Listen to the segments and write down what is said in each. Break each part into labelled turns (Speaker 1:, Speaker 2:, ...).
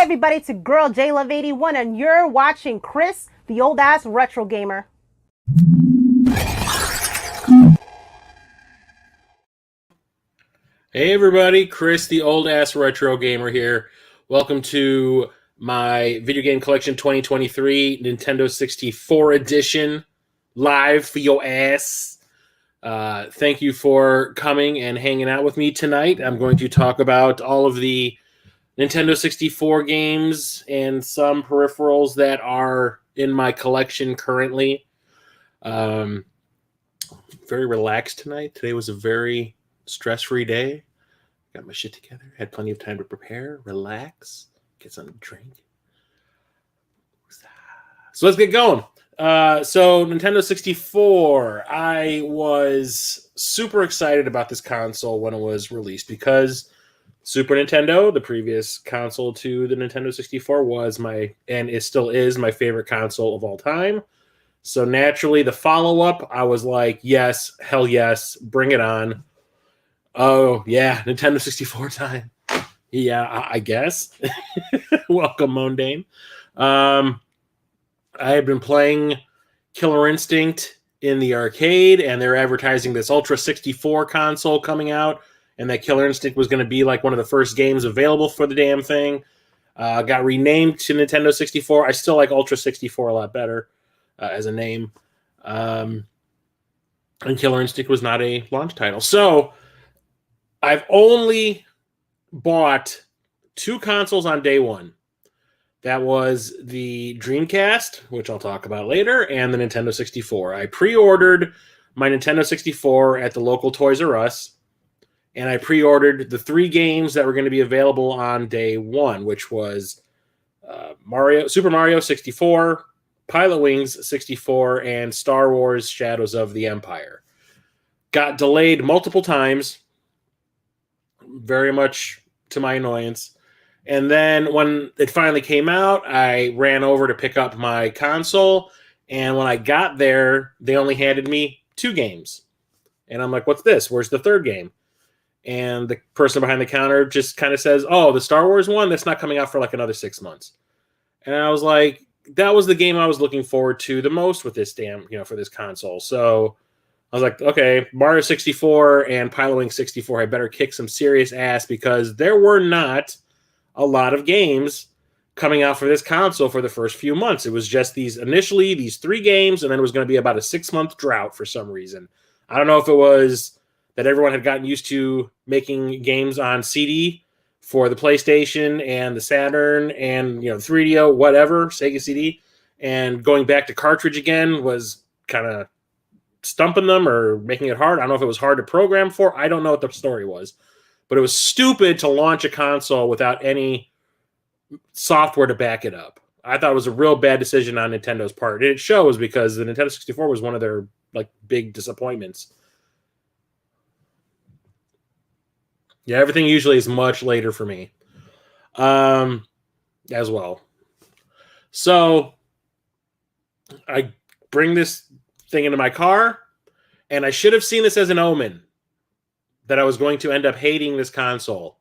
Speaker 1: everybody, it's your girl JLove81 and you're watching Chris, the old ass retro gamer.
Speaker 2: Hey everybody, Chris, the old ass retro gamer here. Welcome to my video game collection 2023 Nintendo 64 edition, live for your ass. Thank you for coming and hanging out with me tonight. I'm going to talk about all of the Nintendo 64 games and some peripherals that are in my collection currently. Very relaxed tonight. Today was a very stress-free day. Got my shit together. Had plenty of time to prepare, relax, get something to drink. So let's get going. So Nintendo 64. I was super excited about this console when it was released because Super Nintendo, the previous console to the Nintendo 64, was and it still is my favorite console of all time. So naturally, the follow-up, I was like, yes, hell yes, bring it on. Oh, yeah, Nintendo 64 time. Yeah, I guess. Welcome, Mondane. I have been playing Killer Instinct in the arcade, and they're advertising this Ultra 64 console coming out, and that Killer Instinct was going to be like one of the first games available for the damn thing. Got renamed to Nintendo 64. I still like Ultra 64 a lot better as a name. And Killer Instinct was not a launch title. So I've only bought two consoles on day one. That was the Dreamcast, which I'll talk about later, and the Nintendo 64. I pre-ordered my Nintendo 64 at the local Toys R Us, and I pre-ordered the three games that were going to be available on day one, which was Super Mario 64, Pilot Wings 64, and Star Wars Shadows of the Empire. Got delayed multiple times, very much to my annoyance. And then when it finally came out, I ran over to pick up my console. And when I got there, they only handed me two games. And I'm like, what's this? Where's the third game? And the person behind the counter just kind of says, oh, the Star Wars one, that's not coming out for like another 6 months. And I was like, that was the game I was looking forward to the most with this for this console. So I was like, okay, Mario 64 and Pilot Wings 64, I better kick some serious ass because there were not a lot of games coming out for this console for the first few months. It was just these three games, and then it was going to be about a 6-month drought for some reason. I don't know if it was that everyone had gotten used to making games on CD for the PlayStation and the Saturn and 3DO, whatever, Sega CD, and going back to cartridge again was kind of stumping them or making it hard. I don't know if it was hard to program for. I don't know what the story was. But it was stupid to launch a console without any software to back it up. I thought it was a real bad decision on Nintendo's part. And it shows because the Nintendo 64 was one of their big disappointments. Yeah, everything usually is much later for me. As well. So I bring this thing into my car, and I should have seen this as an omen that I was going to end up hating this console.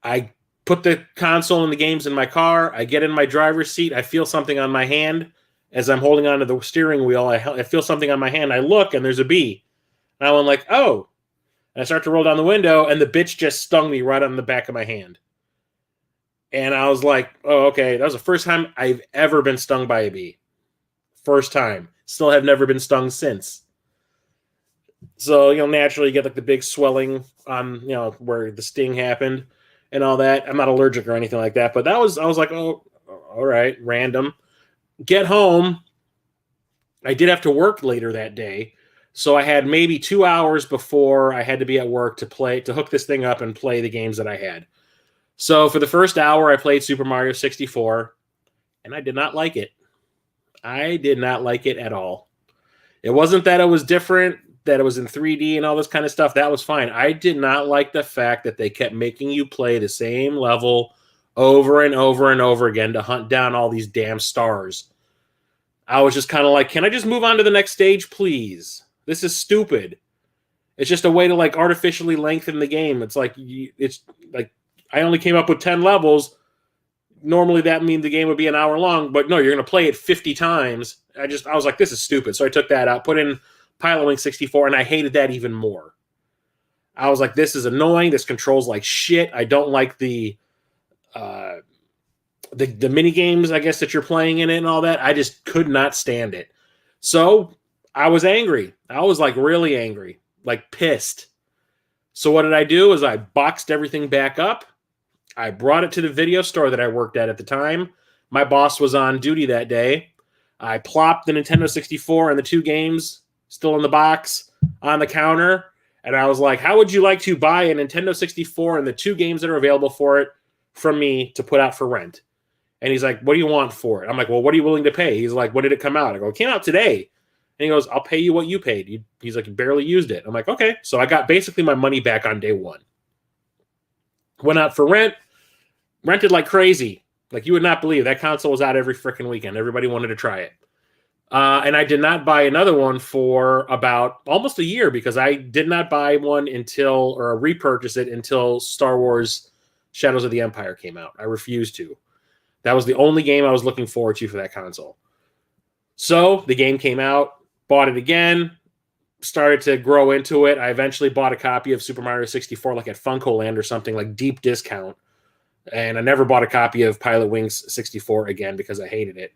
Speaker 2: I put the console and the games in my car. I get in my driver's seat. I feel something on my hand as I'm holding onto the steering wheel. I feel something on my hand. I look, and there's a bee. And I went like, oh. And I start to roll down the window, and the bitch just stung me right on the back of my hand. And I was like, oh, okay. That was the first time I've ever been stung by a bee. First time. Still have never been stung since. So, naturally you get the big swelling on, where the sting happened and all that. I'm not allergic or anything like that, but I was like, oh, all right, random. Get home. I did have to work later that day. So I had maybe 2 hours before I had to be at work to hook this thing up and play the games that I had. So for the first hour, I played Super Mario 64, and I did not like it. I did not like it at all. It wasn't that it was different, that it was in 3D and all this kind of stuff. That was fine. I did not like the fact that they kept making you play the same level over and over and over again to hunt down all these damn stars. I was just kind of like, can I just move on to the next stage, please? This is stupid. It's just a way to artificially lengthen the game. It's like I only came up with 10 levels. normally that mean the game would be an hour long, but no, you're going to play it 50 times. I was like, this is stupid. So I took that out, put in Pilot Wing 64, and I hated that even more. I was like, this is annoying. This controls like shit. I don't like the mini games, I guess, that you're playing in it and all that. I just could not stand it. So I was angry. I was like really angry, like pissed. So what did I do is I boxed everything back up. I brought it to the video store that I worked at the time. My boss was on duty that day. I plopped the Nintendo 64 and the 2 games still in the box on the counter. And I was like, how would you like to buy a Nintendo 64 and the 2 games that are available for it from me to put out for rent? And he's like, what do you want for it? I'm like, well, what are you willing to pay? He's like, when did it come out? I go, it came out today. And he goes, I'll pay you what you paid. He's like, you barely used it. I'm like, okay. So I got basically my money back on day one. Went out for rent, rented like crazy. Like, you would not believe that console was out every freaking weekend. Everybody wanted to try it. And I did not buy another one for about almost a year because I did not buy one or repurchase it until Star Wars Shadows of the Empire came out. I refused to. That was the only game I was looking forward to for that console. So the game came out, bought it again, started to grow into it. I eventually bought a copy of Super Mario 64 like at Funko-Land or something, like deep discount. And I never bought a copy of Pilot Wings 64 again because I hated it.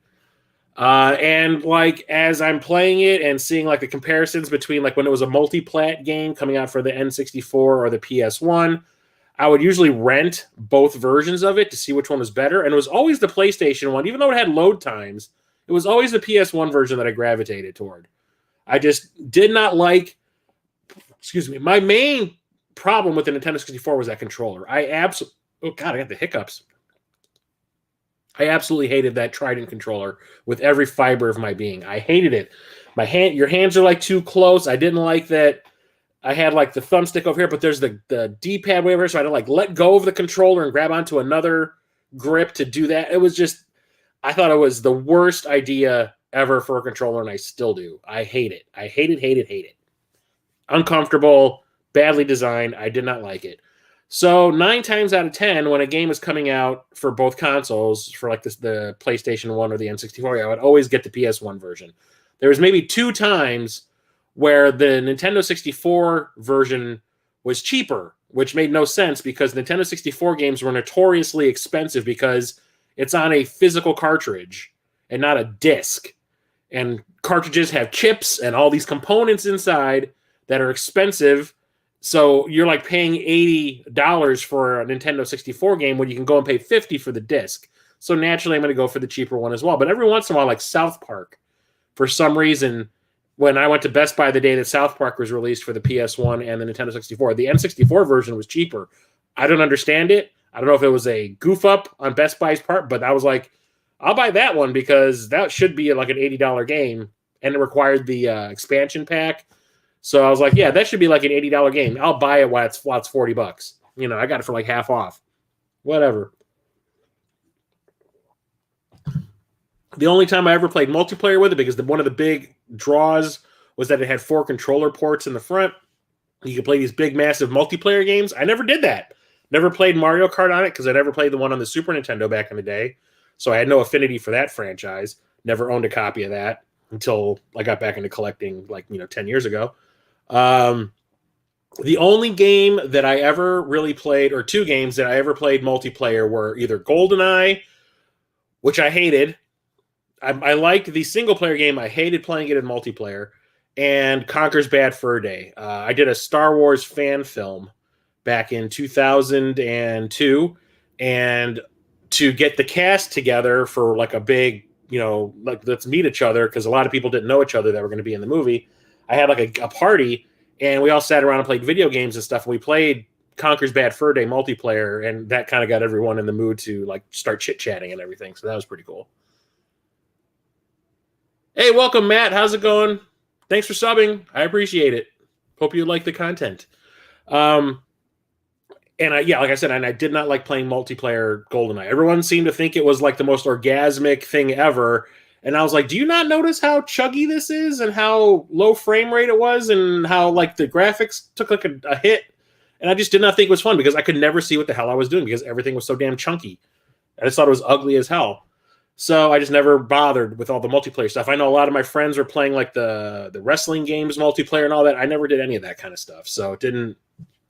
Speaker 2: And like as I'm playing it and seeing like the comparisons between like when it was a multi-plat game coming out for the N64 or the PS1, I would usually rent both versions of it to see which one was better. And it was always the PlayStation one, even though it had load times. It was always the PS1 version that I gravitated toward. I just did not like, my main problem with the Nintendo 64 was that controller. Oh God, I got the hiccups. I absolutely hated that Trident controller with every fiber of my being. I hated it. Your hands are like too close. I didn't like that. I had like the thumbstick over here, but there's the D-pad way over here, so I had to like let go of the controller and grab onto another grip to do that. It was just, I thought it was the worst idea ever for a controller, and I still do. I hate it. I hate it. Uncomfortable, badly designed. I did not like it. So 9 times out of 10, when a game is coming out for both consoles, for like the PlayStation 1 or the N64, I would always get the PS1 version. There was maybe 2 times where the Nintendo 64 version was cheaper, which made no sense because Nintendo 64 games were notoriously expensive because it's on a physical cartridge and not a disc. And cartridges have chips and all these components inside that are expensive. So you're like paying $80 for a Nintendo 64 game when you can go and pay $50 for the disc. So naturally, I'm going to go for the cheaper one as well. But every once in a while, like South Park, for some reason, when I went to Best Buy the day that South Park was released for the PS1 and the Nintendo 64, the N64 version was cheaper. I don't understand it. I don't know if it was a goof up on Best Buy's part, but I was like, I'll buy that one because that should be like an $80 game, and it required the expansion pack. So I was like, yeah, that should be like an $80 game. I'll buy it while it's $40. You know, I got it for like half off. Whatever. The only time I ever played multiplayer with it, because one of the big draws was that it had 4 controller ports in the front. You could play these big, massive multiplayer games. I never did that. Never played Mario Kart on it because I never played the one on the Super Nintendo back in the day. So I had no affinity for that franchise. Never owned a copy of that until I got back into collecting 10 years ago. The only game that I ever really played, or 2 games that I ever played multiplayer, were either GoldenEye, which I hated. I liked the single-player game. I hated playing it in multiplayer. And Conker's Bad Fur Day. I did a Star Wars fan film back in 2002. And to get the cast together for like a big, let's meet each other, because a lot of people didn't know each other that were going to be in the movie. I had like a party, and we all sat around and played video games and stuff. And we played Conker's Bad Fur Day multiplayer, and that kind of got everyone in the mood to like start chit-chatting and everything. So that was pretty cool. Hey, welcome, Matt. How's it going? Thanks for subbing. I appreciate it. Hope you like the content. Like I said, and I did not like playing multiplayer GoldenEye. Everyone seemed to think it was like the most orgasmic thing ever. And I was like, do you not notice how chuggy this is and how low frame rate it was and how like the graphics took like a hit? And I just did not think it was fun because I could never see what the hell I was doing because everything was so damn chunky. I just thought it was ugly as hell. So I just never bothered with all the multiplayer stuff. I know a lot of my friends were playing like the wrestling games multiplayer and all that. I never did any of that kind of stuff. So it didn't,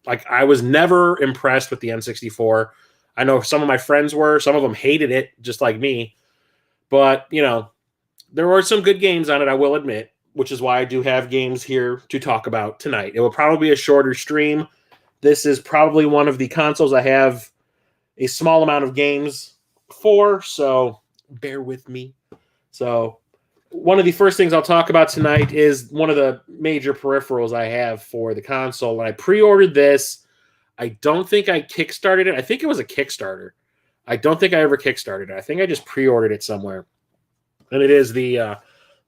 Speaker 2: like, I was never impressed with the N64. I know some of my friends were. Some of them hated it, just like me. But, you know, there were some good games on it, I will admit, which is why I do have games here to talk about tonight. It will probably be a shorter stream. This is probably one of the consoles I have a small amount of games for, so bear with me. So one of the first things I'll talk about tonight is one of the major peripherals I have for the console. When I pre-ordered this, I don't think I kickstarted it. I think it was a Kickstarter. I don't think I ever kickstarted it. I think I just pre-ordered it somewhere. And it is the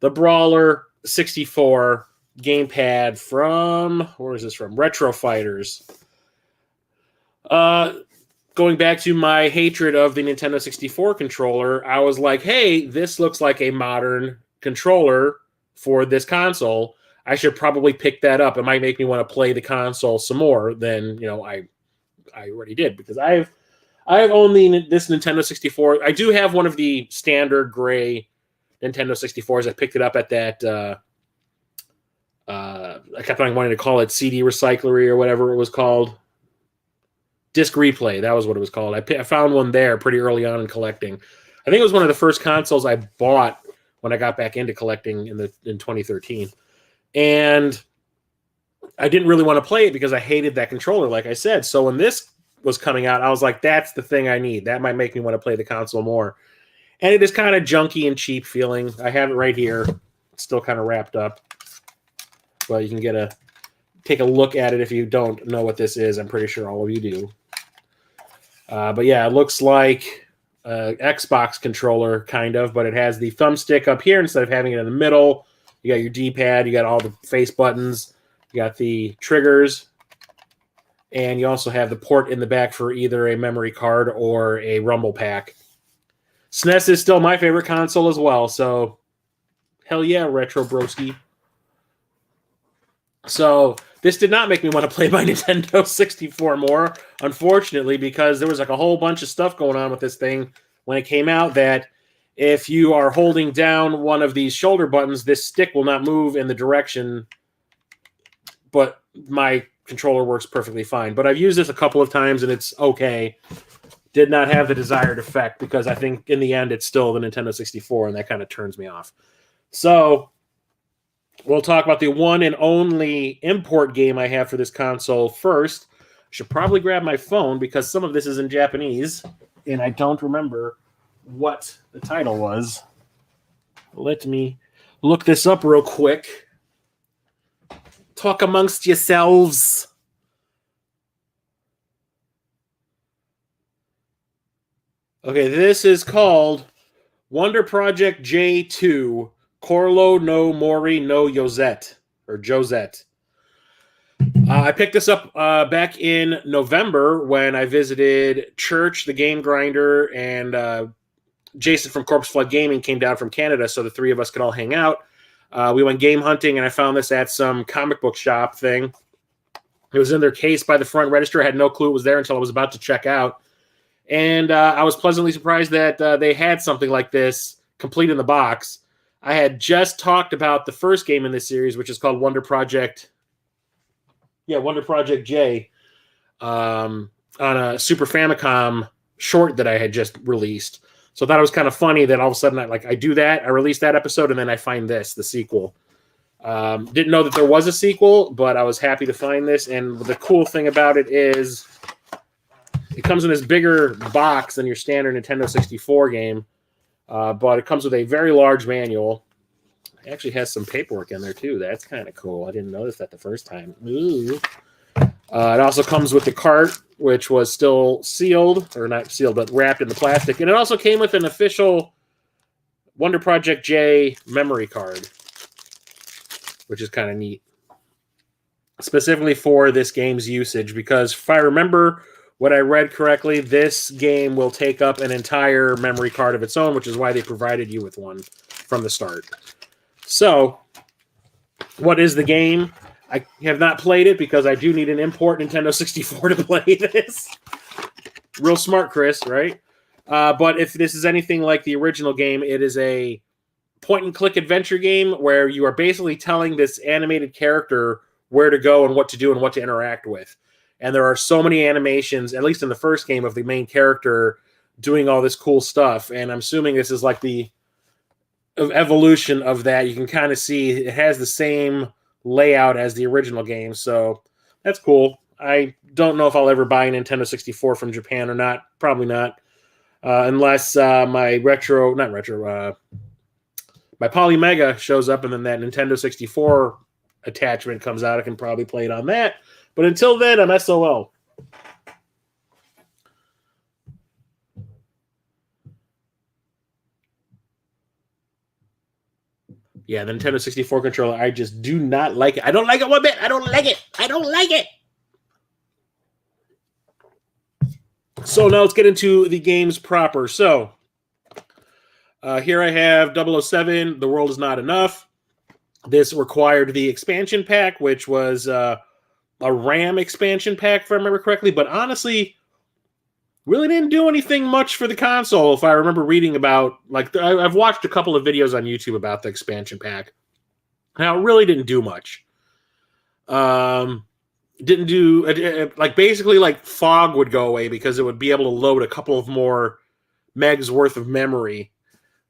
Speaker 2: Brawler 64 gamepad from, where is this from? Retro Fighters. Going back to my hatred of the Nintendo 64 controller, I was like, hey, this looks like a modern controller for this console. I should probably pick that up. It might make me want to play the console some more than, you know, I already did, because I have owned this Nintendo 64. I do have one of the standard gray Nintendo 64s. I picked it up at that I kept on wanting to call it CD Recyclery or whatever it was called. Disc Replay, that was what it was called. I found one there pretty early on in collecting. I think it was one of the first consoles I bought when I got back into collecting in 2013. And I didn't really want to play it because I hated that controller, like I said. So when this was coming out, I was like, that's the thing I need. That might make me want to play the console more. And it is kind of junky and cheap feeling. I have it right here. It's still kind of wrapped up. But you can take a look at it if you don't know what this is. I'm pretty sure all of you do. But yeah, it looks like an Xbox controller, kind of, but it has the thumbstick up here instead of having it in the middle. You got your D-pad, you got all the face buttons, you got the triggers, and you also have the port in the back for either a memory card or a rumble pack. SNES is still my favorite console as well, so hell yeah, Retro Broski. So this did not make me want to play my Nintendo 64 more, unfortunately, because there was like a whole bunch of stuff going on with this thing when it came out that if you are holding down one of these shoulder buttons, this stick will not move in the direction, but my controller works perfectly fine. But I've used this a couple of times and it's okay. Did not have the desired effect because I think in the end it's still the Nintendo 64 and that kind of turns me off. So we'll talk about the one and only import game I have for this console first. I should probably grab my phone because some of this is in Japanese and I don't remember what the title was. Let me look this up real quick. Talk amongst yourselves. Okay, this is called Wonder Project J2 Corlo no Mori no Yozette, or Josette. I picked this up back in November when I visited Church, the Game Grinder, and Jason from Corpse Flood Gaming came down from Canada, so the three of us could all hang out. We went game hunting, and I found this at some comic book shop thing. It was in their case by the front register. I had no clue it was there until I was about to check out. And I was pleasantly surprised that they had something like this complete in the box. I had just talked about the first game in this series, which is called Wonder Project J, on a Super Famicom short that I had just released. So I thought it was kind of funny that all of a sudden I do that, I release that episode, and then I find this, the sequel. Didn't know that there was a sequel, but I was happy to find this. And the cool thing about it is it comes in this bigger box than your standard Nintendo 64 game. But it comes with a very large manual. It actually has some paperwork in there, too. That's kind of cool. I didn't notice that the first time. Ooh. It also comes with the cart, which was still sealed, or not sealed, but wrapped in the plastic. And it also came with an official Wonder Project J memory card, which is kind of neat. Specifically for this game's usage, because if I remember what I read correctly, this game will take up an entire memory card of its own, which is why they provided you with one from the start. So, what is the game? I have not played it because I do need an import Nintendo 64 to play this. Real smart, Chris, right? But if this is anything like the original game, it is a point-and-click adventure game where you are basically telling this animated character where to go and what to do and what to interact with. And there are so many animations, at least in the first game, of the main character doing all this cool stuff. And I'm assuming this is like the evolution of that. You can kind of see it has the same layout as the original game. So that's cool. I don't know if I'll ever buy a Nintendo 64 from Japan or not. Probably not. Unless my my Polymega shows up and then that Nintendo 64 attachment comes out. I can probably play it on that. But until then, I'm SOL. Yeah, the Nintendo 64 controller, I just do not like it. I don't like it one bit. I don't like it. I don't like it. So now let's get into the games proper. So here I have 007, The World Is Not Enough. This required the expansion pack, which was a RAM expansion pack, if I remember correctly. But honestly, really didn't do anything much for the console, if I remember reading about. Like, I've watched a couple of videos on YouTube about the expansion pack. Now, it really didn't do much. Didn't do, like, basically, like, fog would go away because it would be able to load a couple of more megs worth of memory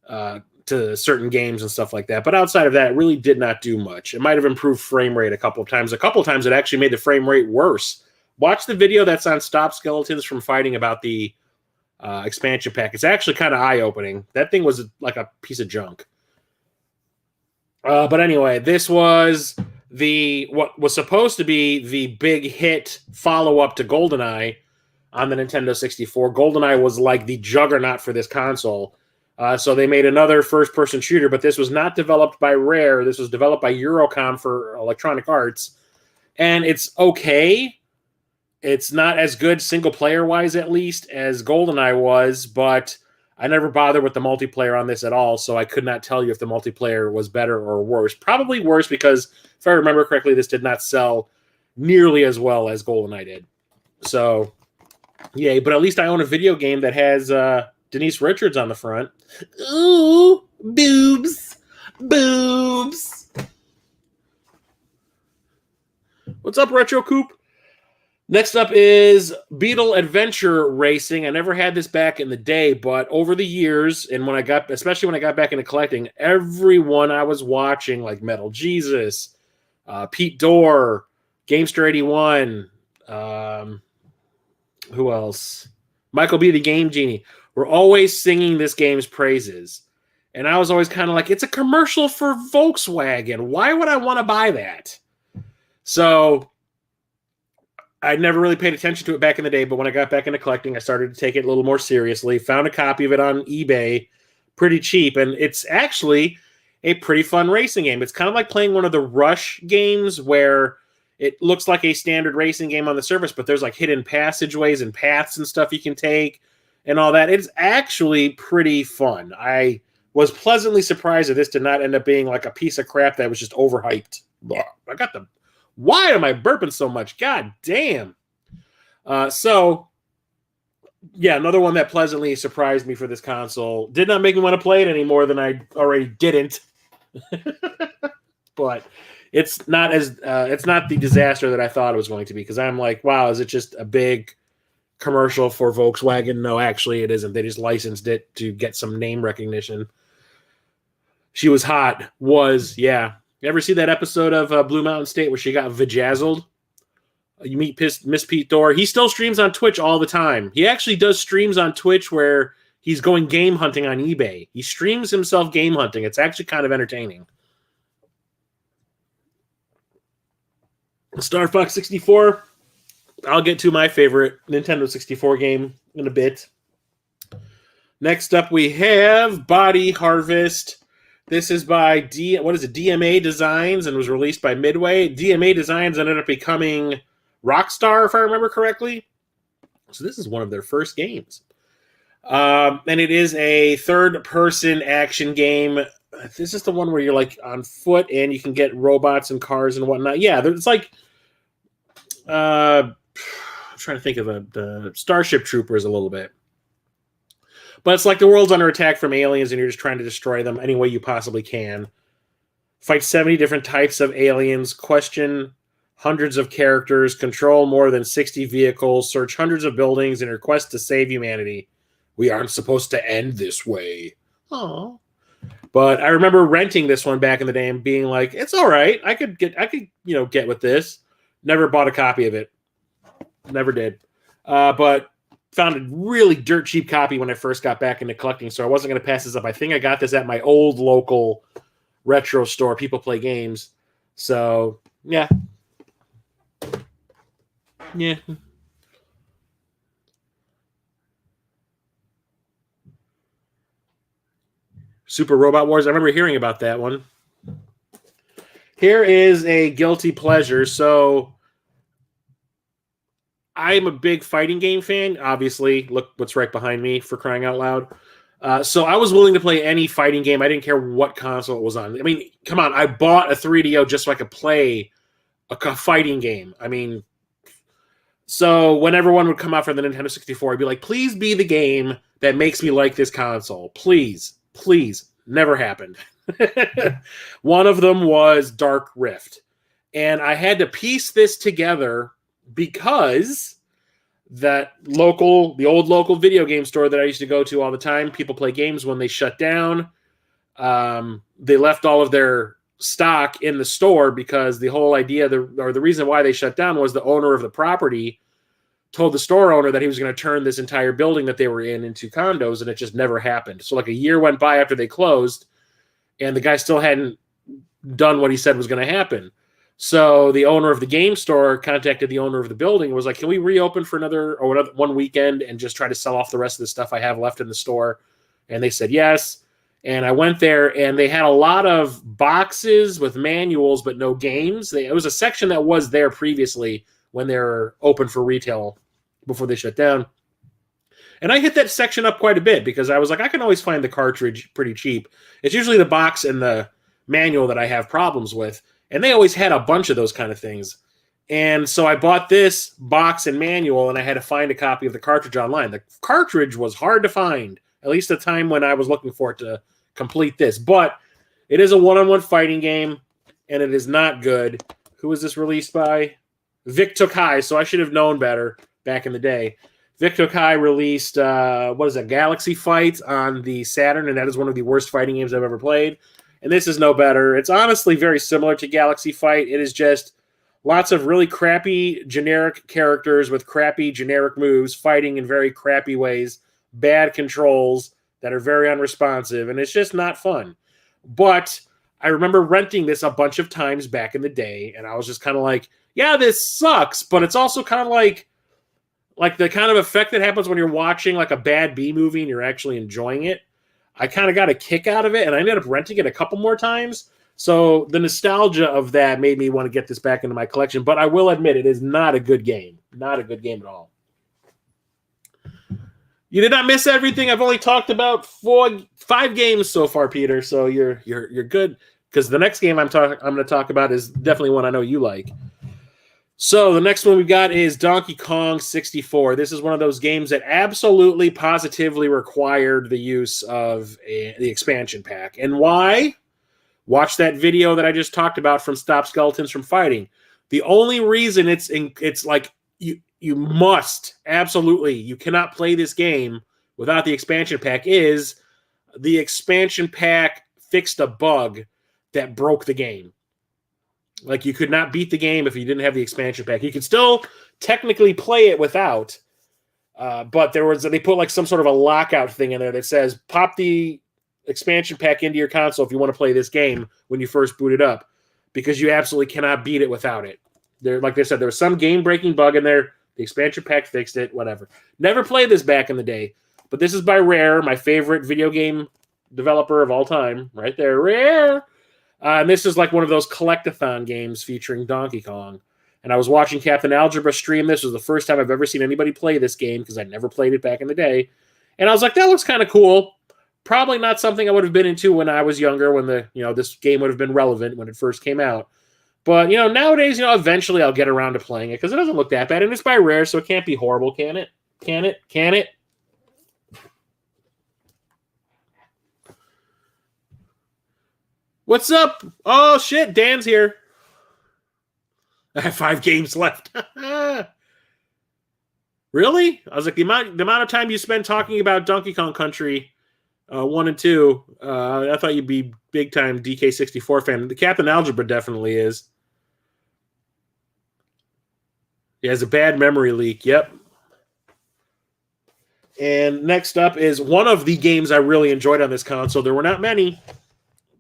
Speaker 2: to certain games and stuff like that. But outside of that, it really did not do much. It might have improved frame rate a couple of times. A couple of times it actually made the frame rate worse. Watch the video that's on Stop Skeletons from Fighting about the expansion pack. It's actually kind of eye-opening. That thing was like a piece of junk. But anyway, this was what was supposed to be the big hit follow-up to GoldenEye on the Nintendo 64. GoldenEye was like the juggernaut for this console. So they made another first-person shooter, but this was not developed by Rare. This was developed by Eurocom for Electronic Arts. And it's okay. It's not as good single-player-wise, at least, as GoldenEye was, but I never bothered with the multiplayer on this at all, so I could not tell you if the multiplayer was better or worse. Probably worse because, if I remember correctly, this did not sell nearly as well as GoldenEye did. So, yay. But at least I own a video game that has Denise Richards on the front. Ooh, boobs. Boobs. What's up, Retro Coop? Next up is Beetle Adventure Racing. I never had this back in the day, but over the years, and especially when I got back into collecting, everyone I was watching, like Metal Jesus, Pete Dorr, Gamester 81, who else? Michael B. the Game Genie, were always singing this game's praises. And I was always kind of like, it's a commercial for Volkswagen. Why would I want to buy that? So I never really paid attention to it back in the day, but when I got back into collecting, I started to take it a little more seriously. Found a copy of it on eBay pretty cheap, and it's actually a pretty fun racing game. It's kind of like playing one of the Rush games where it looks like a standard racing game on the surface, but there's like hidden passageways and paths and stuff you can take and all that. It's actually pretty fun. I was pleasantly surprised that this did not end up being like a piece of crap that was just overhyped. Why am I burping so much? God damn. So, yeah, another one that pleasantly surprised me for this console. Did not make me want to play it any more than I already didn't. But it's not the disaster that I thought it was going to be, because I'm like, wow, is it just a big commercial for Volkswagen? No, actually it isn't. They just licensed it to get some name recognition. She Was Hot yeah. You ever see that episode of Blue Mountain State where she got vajazzled? You meet Miss Pete Dorr. He still streams on Twitch all the time. He actually does streams on Twitch where he's going game hunting on eBay. He streams himself game hunting. It's actually kind of entertaining. Star Fox 64. I'll get to my favorite Nintendo 64 game in a bit. Next up, we have Body Harvest. This is by DMA Designs, and was released by Midway. DMA Designs ended up becoming Rockstar, if I remember correctly. So this is one of their first games. And it is a third-person action game. This is the one where you're like on foot and you can get robots and cars and whatnot. Yeah, it's like I'm trying to think of the Starship Troopers a little bit. But it's like the world's under attack from aliens and you're just trying to destroy them any way you possibly can. Fight 70 different types of aliens, question hundreds of characters, control more than 60 vehicles, search hundreds of buildings in your quest to save humanity. We aren't supposed to end this way. Aww. But I remember renting this one back in the day and being like, it's all right. I could get with this. Never bought a copy of it. Never did. But found a really dirt cheap copy when I first got back into collecting, so I wasn't going to pass this up. I think I got this at my old local retro store. People Play Games. So, yeah. Yeah. Super Robot Wars. I remember hearing about that one. Here is a guilty pleasure. So I'm a big fighting game fan. Obviously, look what's right behind me, for crying out loud. So I was willing to play any fighting game. I didn't care what console it was on. I mean, come on. I bought a 3DO just so I could play a fighting game. I mean, so whenever one would come out for the Nintendo 64, I'd be like, please be the game that makes me like this console. Please. Please. Never happened. One of them was Dark Rift. And I had to piece this together because the old local video game store that I used to go to all the time, People Play Games, when they shut down, they left all of their stock in the store because the whole idea, the reason why they shut down was the owner of the property told the store owner that he was going to turn this entire building that they were in into condos, and it just never happened. So like a year went by after they closed, and the guy still hadn't done what he said was going to happen. So the owner of the game store contacted the owner of the building and was like, can we reopen for another one weekend and just try to sell off the rest of the stuff I have left in the store? And they said yes. And I went there, and they had a lot of boxes with manuals, but no games. It was a section that was there previously when they were open for retail before they shut down. And I hit that section up quite a bit because I was like, I can always find the cartridge pretty cheap. It's usually the box and the manual that I have problems with. And they always had a bunch of those kind of things. And so I bought this box and manual, and I had to find a copy of the cartridge online. The cartridge was hard to find, at least the time when I was looking for it to complete this. But it is a one-on-one fighting game, and it is not good. Who was this released by? Vic Tokai, so I should have known better back in the day. Vic Tokai released, Galaxy Fight on the Saturn, and that is one of the worst fighting games I've ever played. And this is no better. It's honestly very similar to Galaxy Fight. It is just lots of really crappy generic characters with crappy generic moves fighting in very crappy ways, bad controls that are very unresponsive, and it's just not fun. But I remember renting this a bunch of times back in the day, and I was just kind of like, yeah, this sucks, but it's also kind of like the kind of effect that happens when you're watching like a bad B movie and you're actually enjoying it. I kind of got a kick out of it, and I ended up renting it a couple more times. So the nostalgia of that made me want to get this back into my collection. But I will admit, it is not a good game. Not a good game at all. You did not miss everything. I've only talked about 5 games so far, Peter. So you're good, because the next game I'm going to talk about is definitely one I know you like. So the next one we got is Donkey Kong 64. This is one of those games that absolutely, positively required the use of the expansion pack. And why? Watch that video that I just talked about from Stop Skeletons from Fighting. The only reason it's like you must, absolutely, you cannot play this game without the expansion pack is the expansion pack fixed a bug that broke the game. Like, you could not beat the game if you didn't have the expansion pack. You could still technically play it without, but they put like some sort of a lockout thing in there that says, pop the expansion pack into your console if you want to play this game when you first boot it up, because you absolutely cannot beat it without it. Like they said, there was some game-breaking bug in there. The expansion pack fixed it, whatever. Never played this back in the day, but this is by Rare, my favorite video game developer of all time. Right there, Rare. And this is like one of those collectathon games featuring Donkey Kong. And I was watching Captain Algebra stream. This was the first time I've ever seen anybody play this game because I never played it back in the day. And I was like, that looks kind of cool. Probably not something I would have been into when I was younger, when this game would have been relevant when it first came out. But, nowadays, eventually I'll get around to playing it because it doesn't look that bad. And it's by Rare, so it can't be horrible, can it? Can it? Can it? What's up? Oh, shit. Dan's here. I have 5 games left. Really? I was like, the amount of time you spend talking about Donkey Kong Country 1 and 2, I thought you'd be big time DK64 fan. The Captain Algebra definitely is. He has a bad memory leak. Yep. And next up is one of the games I really enjoyed on this console. There were not many,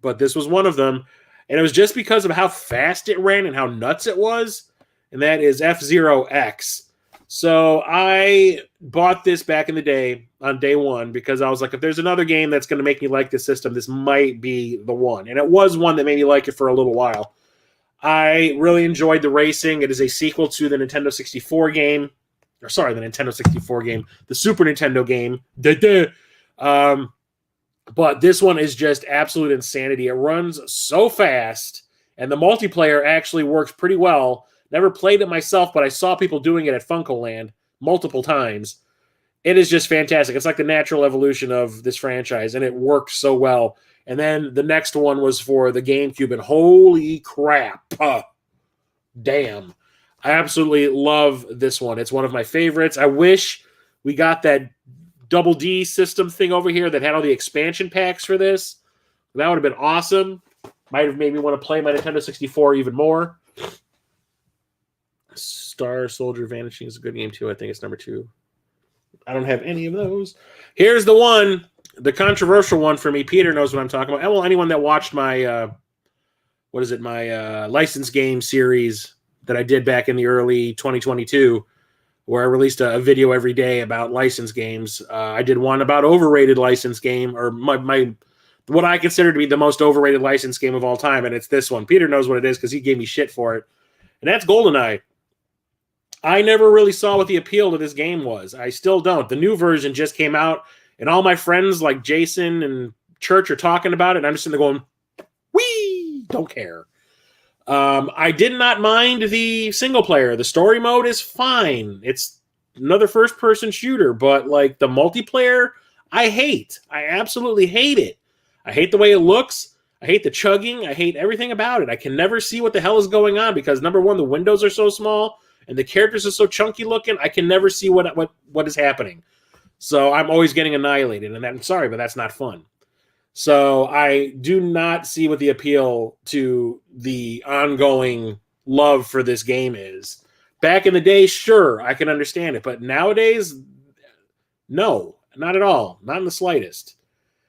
Speaker 2: but this was one of them. And it was just because of how fast it ran and how nuts it was. And that is F-Zero X. So I bought this back in the day on day one because I was like, if there's another game that's going to make me like this system, this might be the one. And it was one that made me like it for a little while. I really enjoyed the racing. It is a sequel to the Nintendo 64 game. Or sorry, the Nintendo 64 game. The Super Nintendo game. But this one is just absolute insanity. It runs so fast, and the multiplayer actually works pretty well. Never played it myself, but I saw people doing it at FuncoLand multiple times. It is just fantastic. It's like the natural evolution of this franchise, and it worked so well. And then the next one was for the GameCube, and holy crap. Damn. I absolutely love this one. It's one of my favorites. I wish we got that Double D system thing over here that had all the expansion packs for this. That would have been awesome. Might have made me want to play my Nintendo 64 even more. Star Soldier Vanishing is a good game too. I think it's number 2. I don't have any of those. Here's the one, the controversial one for me. Peter knows what I'm talking about. Well, anyone that watched my, my licensed game series that I did back in the early 2022, where I released a video every day about licensed games. I did one about overrated licensed game, or my what I consider to be the most overrated licensed game of all time, and it's this one. Peter knows what it is because he gave me shit for it, and that's GoldenEye. I never really saw what the appeal to this game was. I still don't. The new version just came out, and all my friends like Jason and Church are talking about it, and I'm just sitting there going, wee, don't care. I did not mind the single player. The story mode is fine. It's another first-person shooter, but like the multiplayer, I hate. I absolutely hate it. I hate the way it looks. I hate the chugging. I hate everything about it. I can never see what the hell is going on because, number one, the windows are so small and the characters are so chunky looking. I can never see what is happening. So I'm always getting annihilated, and I'm sorry, but that's not fun. So I do not see what the appeal to the ongoing love for this game is. Back in the day, sure, I can understand it. But nowadays, no, not at all. Not in the slightest.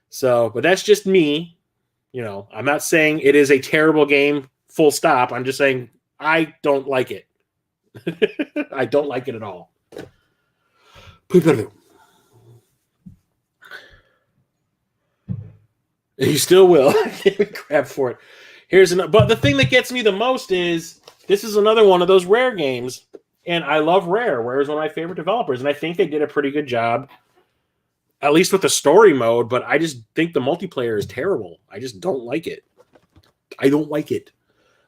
Speaker 2: So, but that's just me. You know, I'm not saying it is a terrible game, full stop. I'm just saying I don't like it. I don't like it at all. You still will. Crap for it. But the thing that gets me the most is this is another one of those Rare games, and I love Rare. Rare is one of my favorite developers, and I think they did a pretty good job, at least with the story mode, but I just think the multiplayer is terrible. I just don't like it. I don't like it.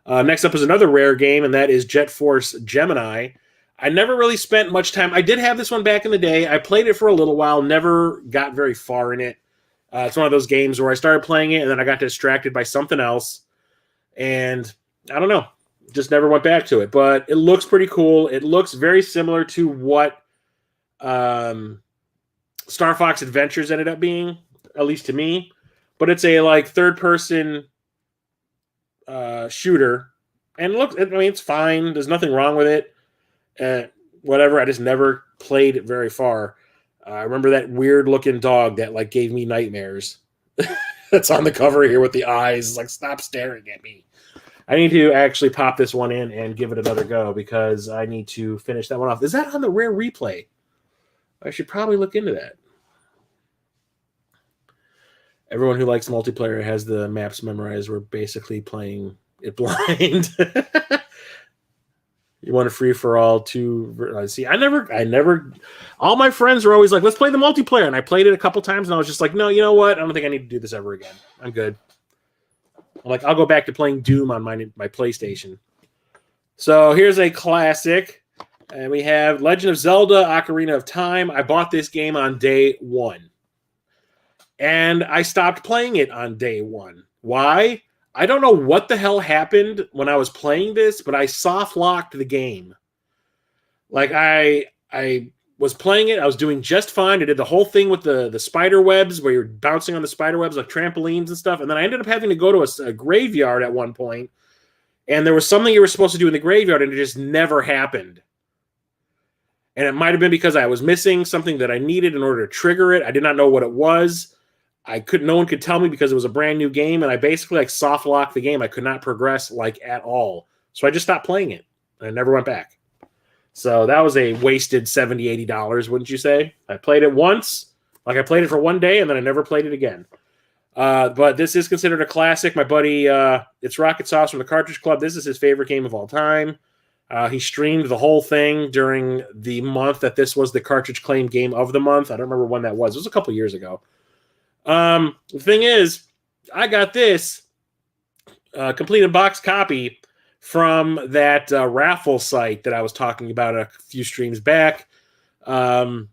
Speaker 2: Next up is another Rare game, and that is Jet Force Gemini. I never really spent much time. I did have this one back in the day. I played it for a little while, never got very far in it. It's one of those games where I started playing it and then I got distracted by something else. And I don't know, just never went back to it. But it looks pretty cool. It looks very similar to what Star Fox Adventures ended up being, at least to me. But it's a like third-person shooter. And look, I mean, it's fine. There's nothing wrong with it. Whatever, I just never played it very far. I remember that weird-looking dog that like gave me nightmares. That's on the cover here with the eyes. It's like, stop staring at me. I need to actually pop this one in and give it another go because I need to finish that one off. Is that on the Rare Replay? I should probably look into that. Everyone who likes multiplayer has the maps memorized. We're basically playing it blind. You want a free-for-all too? See, I never, all my friends were always like, let's play the multiplayer. And I played it a couple times and I was just like, no, you know what? I don't think I need to do this ever again. I'm good. I'm like, I'll go back to playing Doom on my PlayStation. So here's a classic. And we have Legend of Zelda Ocarina of Time. I bought this game on day one. And I stopped playing it on day one. Why? I don't know what the hell happened when I was playing this, but I soft locked the game. Like I was playing it, I was doing just fine. I did the whole thing with the spider webs where you're bouncing on the spider webs like trampolines and stuff. And then I ended up having to go to a graveyard at one point, and there was something you were supposed to do in the graveyard, and it just never happened. And it might have been because I was missing something that I needed in order to trigger it. I did not know what it was. No one could tell me because it was a brand new game, and I basically like soft locked the game. I could not progress like at all. So I just stopped playing it, and I never went back. So that was a wasted $70, $80, wouldn't you say? I played it once, like I played it for one day, and then I never played it again. But this is considered a classic. My buddy, it's Rocket Sauce from the Cartridge Club. This is his favorite game of all time. He streamed the whole thing during the month that this was the Cartridge Claim Game of the Month. I don't remember when that was. It was a couple years ago. The thing is, I got this complete in box copy from that raffle site that I was talking about a few streams back on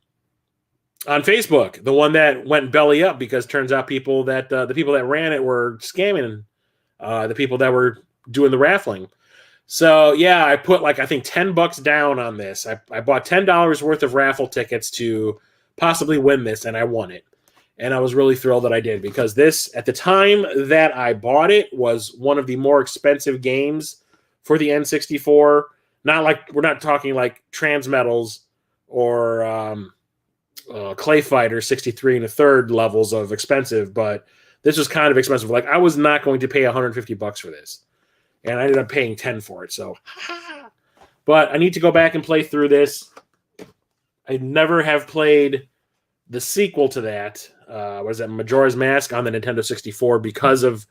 Speaker 2: Facebook. The one that went belly up because turns out the people that ran it were scamming the people that were doing the raffling. So yeah, I put I think $10 down on this. I bought $10 worth of raffle tickets to possibly win this, and I won it. And I was really thrilled that I did, because this, at the time that I bought it, was one of the more expensive games for the N64. We're not talking like Transmetals or Clay Fighter 63 and a third levels of expensive, but this was kind of expensive. Like, I was not going to pay $150 for this, and I ended up paying 10 for it. So, but I need to go back and play through this. I never have played the sequel to that. What is that? Majora's Mask on the Nintendo 64, because of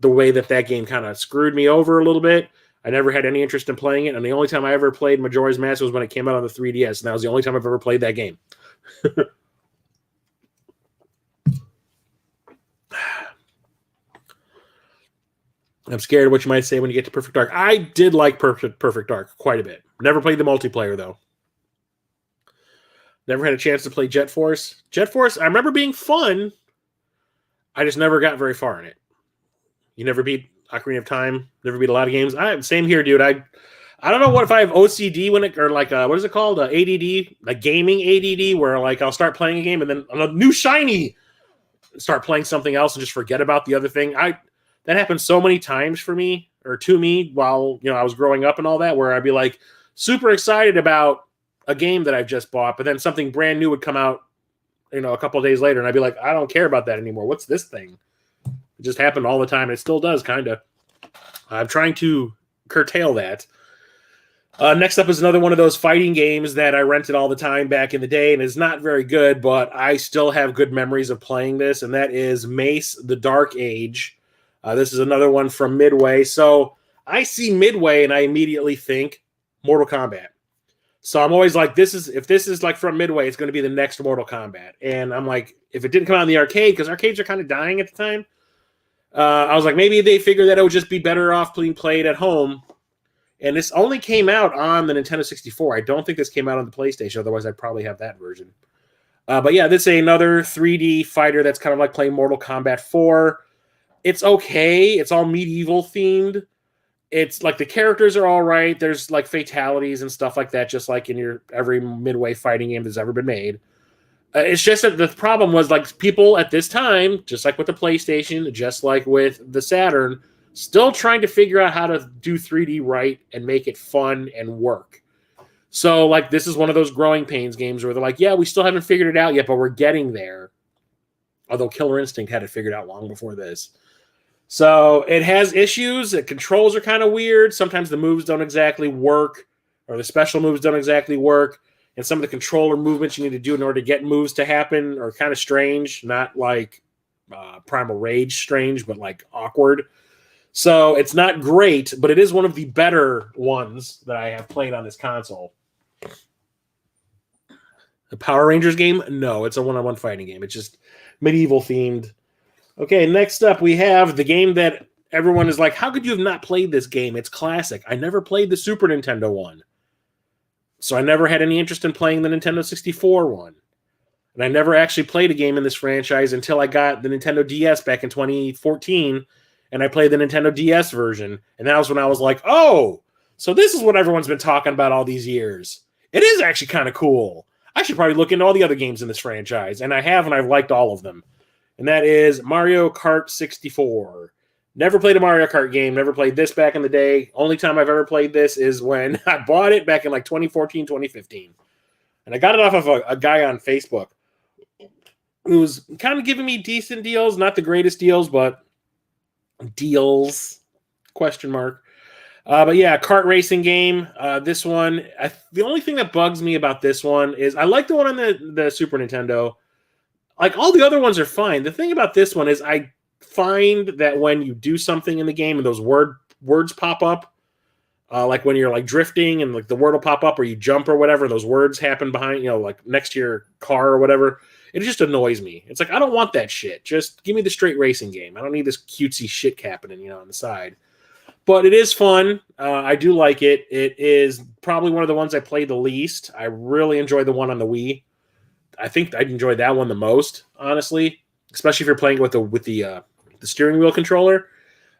Speaker 2: the way that game kind of screwed me over a little bit. I never had any interest in playing it, and the only time I ever played Majora's Mask was when it came out on the 3DS, and that was the only time I've ever played that game. I'm scared of what you might say when you get to Perfect Dark. I did like Perfect Dark quite a bit. Never played the multiplayer, though. Never had a chance to play Jet Force. Jet Force, I remember being fun. I just never got very far in it. You never beat Ocarina of Time. Never beat a lot of games. Same here, dude. I don't know if I have OCD when it, or what is it called? ADD, like gaming ADD, where I'll start playing a game and then on a new shiny, start playing something else and just forget about the other thing. That happened so many times for me, or to me, while I was growing up and all that, where I'd be super excited about a game that I've just bought, but then something brand new would come out, a couple of days later, and I'd be like, I don't care about that anymore. What's this thing? It just happened all the time, and it still does, kind of. I'm trying to curtail that. Next up is another one of those fighting games that I rented all the time back in the day, and is not very good, but I still have good memories of playing this, and that is Mace: The Dark Age. This is another one from Midway. So I see Midway, and I immediately think Mortal Kombat. So I'm always like, if this is from Midway, it's going to be the next Mortal Kombat. And I'm like, if it didn't come out in the arcade, because arcades are kind of dying at the time, I was like, maybe they figured that it would just be better off being played at home. And this only came out on the Nintendo 64. I don't think this came out on the PlayStation. Otherwise, I'd probably have that version. But yeah, this is another 3D fighter that's kind of like playing Mortal Kombat 4. It's okay. It's all medieval themed. It's the characters are all right. There's fatalities and stuff like that, just like in every Midway fighting game that's ever been made. It's just that the problem was people at this time, just like with the PlayStation, just like with the Saturn, still trying to figure out how to do 3D right and make it fun and work. So this is one of those growing pains games where they're like, yeah, we still haven't figured it out yet, but we're getting there. Although Killer Instinct had it figured out long before this. So it has issues. The controls are kind of weird. Sometimes the moves don't exactly work, or the special moves don't exactly work. And some of the controller movements you need to do in order to get moves to happen are kind of strange. Not like Primal Rage strange, but awkward. So it's not great, but it is one of the better ones that I have played on this console. The Power Rangers game? No, it's a one-on-one fighting game. It's just medieval themed. Okay, next up we have the game that everyone is like, how could you have not played this game? It's classic. I never played the Super Nintendo one. So I never had any interest in playing the Nintendo 64 one. And I never actually played a game in this franchise until I got the Nintendo DS back in 2014. and I played the Nintendo DS version, and that was when I was like, oh, so this is what everyone's been talking about all these years. It is actually kind of cool. I should probably look into all the other games in this franchise, and I have, and I've liked all of them. And that is Mario Kart 64. Never played a Mario Kart game, never played this back in the day. Only time I've ever played this is when I bought it back in like 2014, 2015. And I got it off of a guy on Facebook who was kind of giving me decent deals, not the greatest deals, but deals, question mark. But yeah, kart racing game. This one, the only thing that bugs me about this one is I like the one on the Super Nintendo. Like, all the other ones are fine. The thing about this one is I find that when you do something in the game and those words pop up, like when you're like drifting and like the word will pop up, or you jump or whatever, those words happen behind, you know, like next to your car or whatever. It just annoys me. It's like, I don't want that shit. Just give me the straight racing game. I don't need this cutesy shit happening, you know, on the side. But it is fun. I do like it. It is probably one of the ones I played the least. I really enjoyed the one on the Wii. I think I enjoyed that one the most, honestly, especially if you're playing with the steering wheel controller.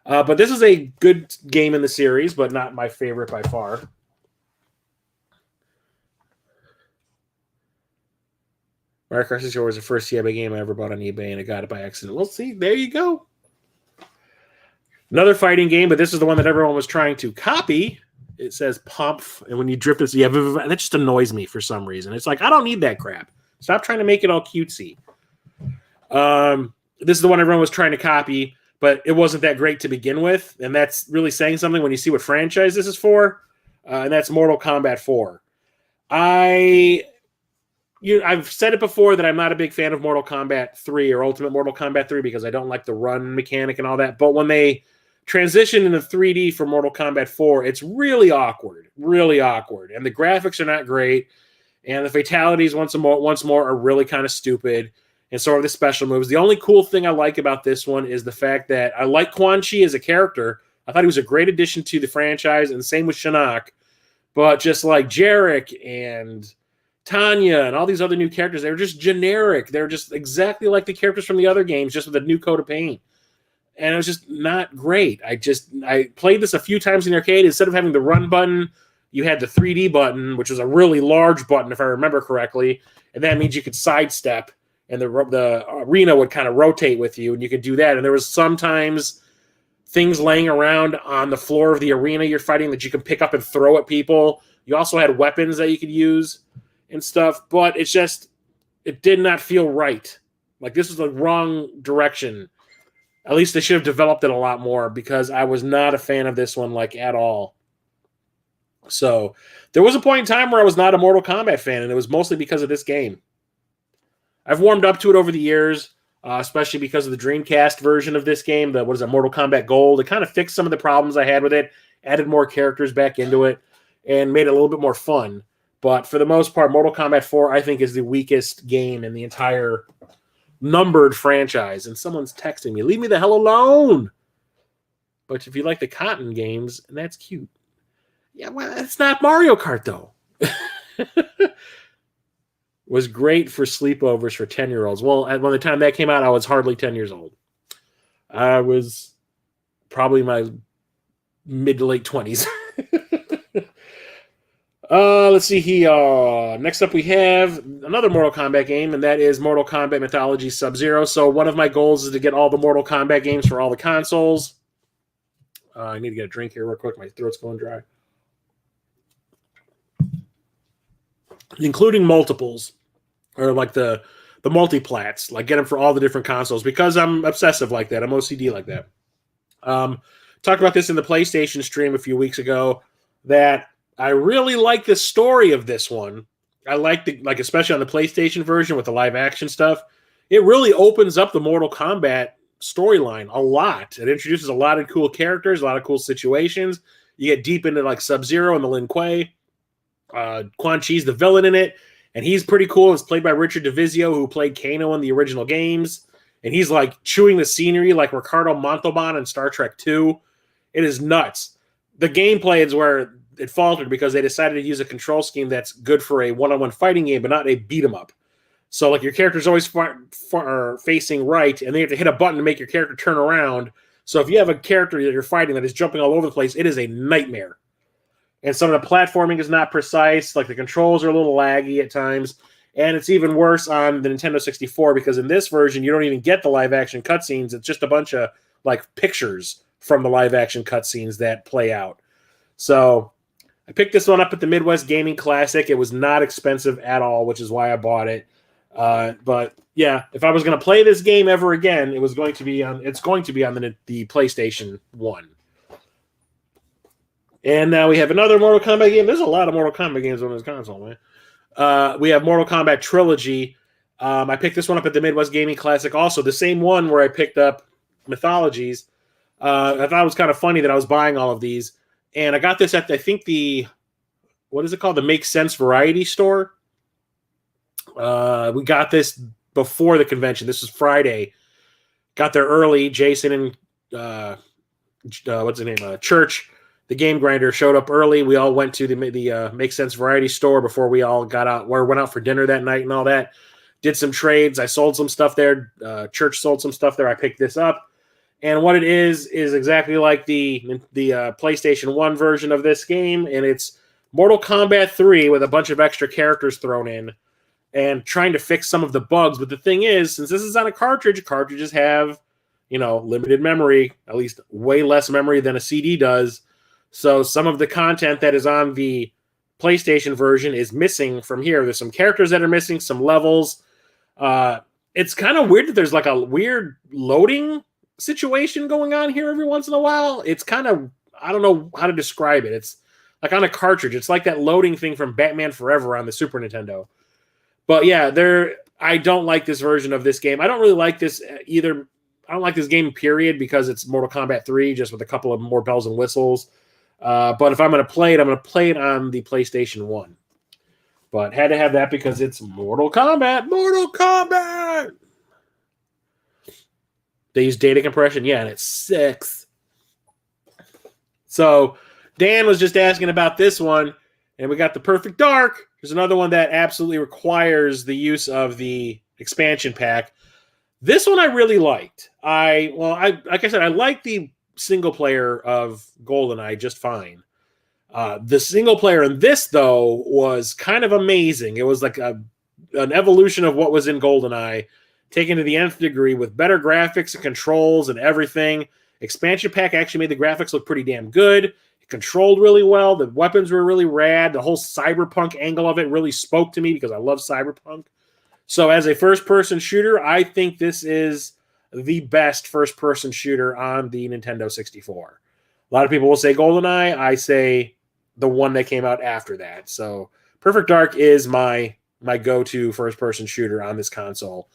Speaker 2: But this is a good game in the series, but not my favorite by far. Mario Kart 64 was the first eBay game I ever bought on eBay, and I got it by accident. Well, see, there you go. Another fighting game, but this is the one that everyone was trying to copy. It says Pumph, and when you drift it, that just annoys me for some reason. It's like, I don't need that crap. Stop trying to make it all cutesy. This is the one everyone was trying to copy, but it wasn't that great to begin with, and that's really saying something when you see what franchise this is for, and that's Mortal Kombat 4. I've said it before that I'm not a big fan of Mortal Kombat 3 or Ultimate Mortal Kombat 3 because I don't like the run mechanic and all that, but when they transition into 3D for Mortal Kombat 4, it's really awkward, and the graphics are not great, and the fatalities once more are really kind of stupid, and so are the special moves. The only cool thing I like about this one is the fact that I like Quan Chi as a character. I thought he was a great addition to the franchise, and same with Shinnok, but just like Jarek and Tanya and all these other new characters, they're just generic. They're just exactly like the characters from the other games, just with a new coat of paint. And it was just not great. I played this a few times in the arcade. Instead of having the run button, you had the 3D button, which was a really large button, if I remember correctly. And that means you could sidestep, and the arena would kind of rotate with you, and you could do that. And there was sometimes things laying around on the floor of the arena you're fighting that you can pick up and throw at people. You also had weapons that you could use and stuff, but it did not feel right. Like, this was the wrong direction. At least they should have developed it a lot more, because I was not a fan of this one, like, at all. So there was a point in time where I was not a Mortal Kombat fan, and it was mostly because of this game. I've warmed up to it over the years, especially because of the Dreamcast version of this game, Mortal Kombat Gold. It kind of fixed some of the problems I had with it, added more characters back into it, and made it a little bit more fun. But for the most part, Mortal Kombat 4, I think, is the weakest game in the entire numbered franchise. And someone's texting me, leave me the hell alone. But if you like the Cotton games, that's cute. Yeah, well, it's not Mario Kart, though. Was great for sleepovers for 10-year-olds. Well, when the time that came out, I was hardly 10 years old. I was probably my mid to late 20s. Let's see here. Next up, we have another Mortal Kombat game, and that is Mortal Kombat Mythology Sub-Zero. So one of my goals is to get all the Mortal Kombat games for all the consoles. I need to get a drink here real quick. My throat's going dry. Including multiples, or like the multiplats, like get them for all the different consoles, because I'm obsessive like that. I'm OCD like that. Talked about this in the PlayStation stream a few weeks ago, that I really like the story of this one. I like especially on the PlayStation version with the live action stuff. It really opens up the Mortal Kombat storyline a lot. It introduces a lot of cool characters, a lot of cool situations. You get deep into like Sub-Zero and the Lin Kuei. Quan Chi's the villain in it, and he's pretty cool. It's played by Richard DeVizio, who played Kano in the original games, and he's like chewing the scenery like Ricardo Montalban in Star Trek 2. It is nuts. The gameplay is where it faltered, because they decided to use a control scheme that's good for a one-on-one fighting game, but not a beat-em-up. So like your character's always facing right, and then you have to hit a button to make your character turn around. So if you have a character that you're fighting that is jumping all over the place, it is a nightmare. And some of the platforming is not precise. Like the controls are a little laggy at times. And it's even worse on the Nintendo 64 because in this version, you don't even get the live action cutscenes. It's just a bunch of like pictures from the live action cutscenes that play out. So I picked this one up at the Midwest Gaming Classic. It was not expensive at all, which is why I bought it. But yeah, if I was going to play this game ever again, it's going to be on the PlayStation 1. And now we have another Mortal Kombat game. There's a lot of Mortal Kombat games on this console, man. We have Mortal Kombat Trilogy. I picked this one up at the Midwest Gaming Classic also. The same one where I picked up Mythologies. I thought it was kind of funny that I was buying all of these. And I got this at, I think, what is it called? The Make Sense Variety Store. We got this before the convention. This was Friday. Got there early. Jason and what's his name? Church, the Game Grinder, showed up early. We all went to the Make Sense Variety Store before we all got out. We went out for dinner that night and all that. Did some trades. I sold some stuff there. Church sold some stuff there. I picked this up. And what it is exactly like the PlayStation 1 version of this game. And it's Mortal Kombat 3 with a bunch of extra characters thrown in and trying to fix some of the bugs. But the thing is, since this is on a cartridge, cartridges have, limited memory, at least way less memory than a CD does. So some of the content that is on the PlayStation version is missing from here. There's some characters that are missing, some levels. It's kind of weird that there's like a weird loading situation going on here every once in a while. It's kind of, I don't know how to describe it. It's like on a cartridge. It's like that loading thing from Batman Forever on the Super Nintendo. But yeah, I don't like this version of this game. I don't really like this either. I don't like this game, period, because it's Mortal Kombat 3, just with a couple of more bells and whistles. But if I'm going to play it, I'm going to play it on the PlayStation 1. But had to have that because it's Mortal Kombat. Mortal Kombat! They use data compression. Yeah, and it's 6. So Dan was just asking about this one, and we got the Perfect Dark. There's another one that absolutely requires the use of the expansion pack. This one I really liked. Like I said, I like the single player of GoldenEye just fine. The single player in this, though, was kind of amazing. It was like an evolution of what was in GoldenEye, taken to the nth degree with better graphics and controls and everything. Expansion pack actually made the graphics look pretty damn good. It controlled really well. The weapons were really rad. The whole cyberpunk angle of it really spoke to me because I love cyberpunk. So as a first-person shooter, I think this is the best first-person shooter on the Nintendo 64. A lot of people will say GoldenEye. I say the one that came out after that. So Perfect Dark is my go-to first-person shooter on this console.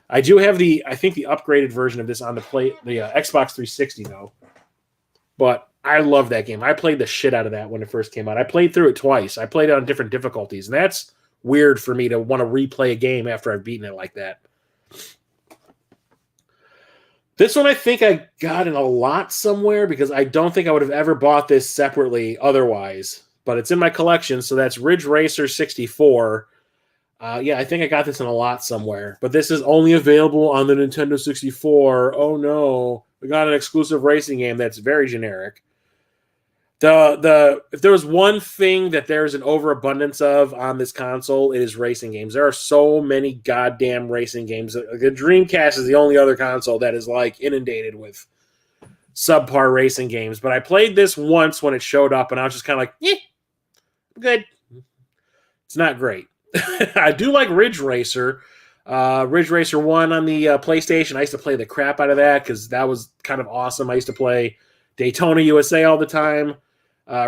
Speaker 2: I do have the upgraded version of this on the Xbox 360 though. But I love that game. I played the shit out of that when it first came out. I played through it twice. I played it on different difficulties, and that's weird for me to want to replay a game after I've beaten it like that. This one I think I got in a lot somewhere because I don't think I would have ever bought this separately otherwise. But it's in my collection, so that's Ridge Racer 64. I think I got this in a lot somewhere. But this is only available on the Nintendo 64. Oh no. We got an exclusive racing game that's very generic. If there was one thing that there's an overabundance of on this console, it is racing games. There are so many goddamn racing games. The Dreamcast is the only other console that is like inundated with subpar racing games. But I played this once when it showed up, and I was just kind of like, good. It's not great. I do like Ridge Racer. Ridge Racer 1 on the PlayStation. I used to play the crap out of that because that was kind of awesome. I used to play Daytona USA all the time.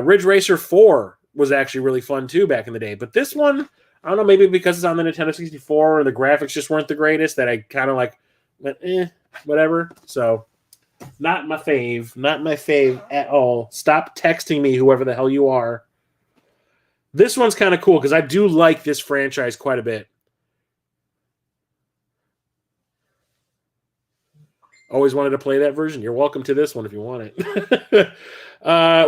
Speaker 2: Ridge Racer 4 was actually really fun too back in the day. But this one, I don't know, maybe because it's on the Nintendo 64 and the graphics just weren't the greatest that I kind of like went, whatever. So not my fave. Not my fave at all. Stop texting me, whoever the hell you are. This one's kind of cool because I do like this franchise quite a bit. Always wanted to play that version. You're welcome to this one if you want it.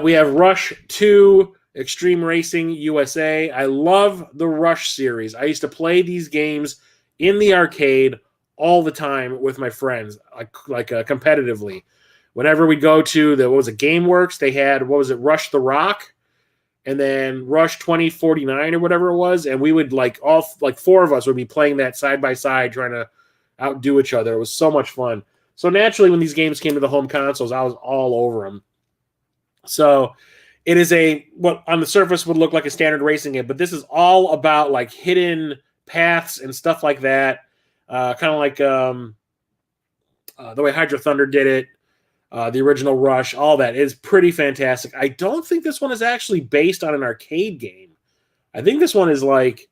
Speaker 2: We have Rush 2 Extreme Racing USA. I love the Rush series. I used to play these games in the arcade all the time with my friends, like competitively. whenever we go to the, what was it, GameWorks, they had, what was it, Rush the Rock, and then Rush 2049 or whatever it was, and we would like four of us would be playing that side by side, trying to outdo each other. It was so much fun. So naturally, when these games came to the home consoles, I was all over them. So it is what on the surface would look like a standard racing game, but this is all about like hidden paths and stuff like that. Kind of like the way Hydro Thunder did it, the original Rush, all that is pretty fantastic. I don't think this one is actually based on an arcade game. I think this one is like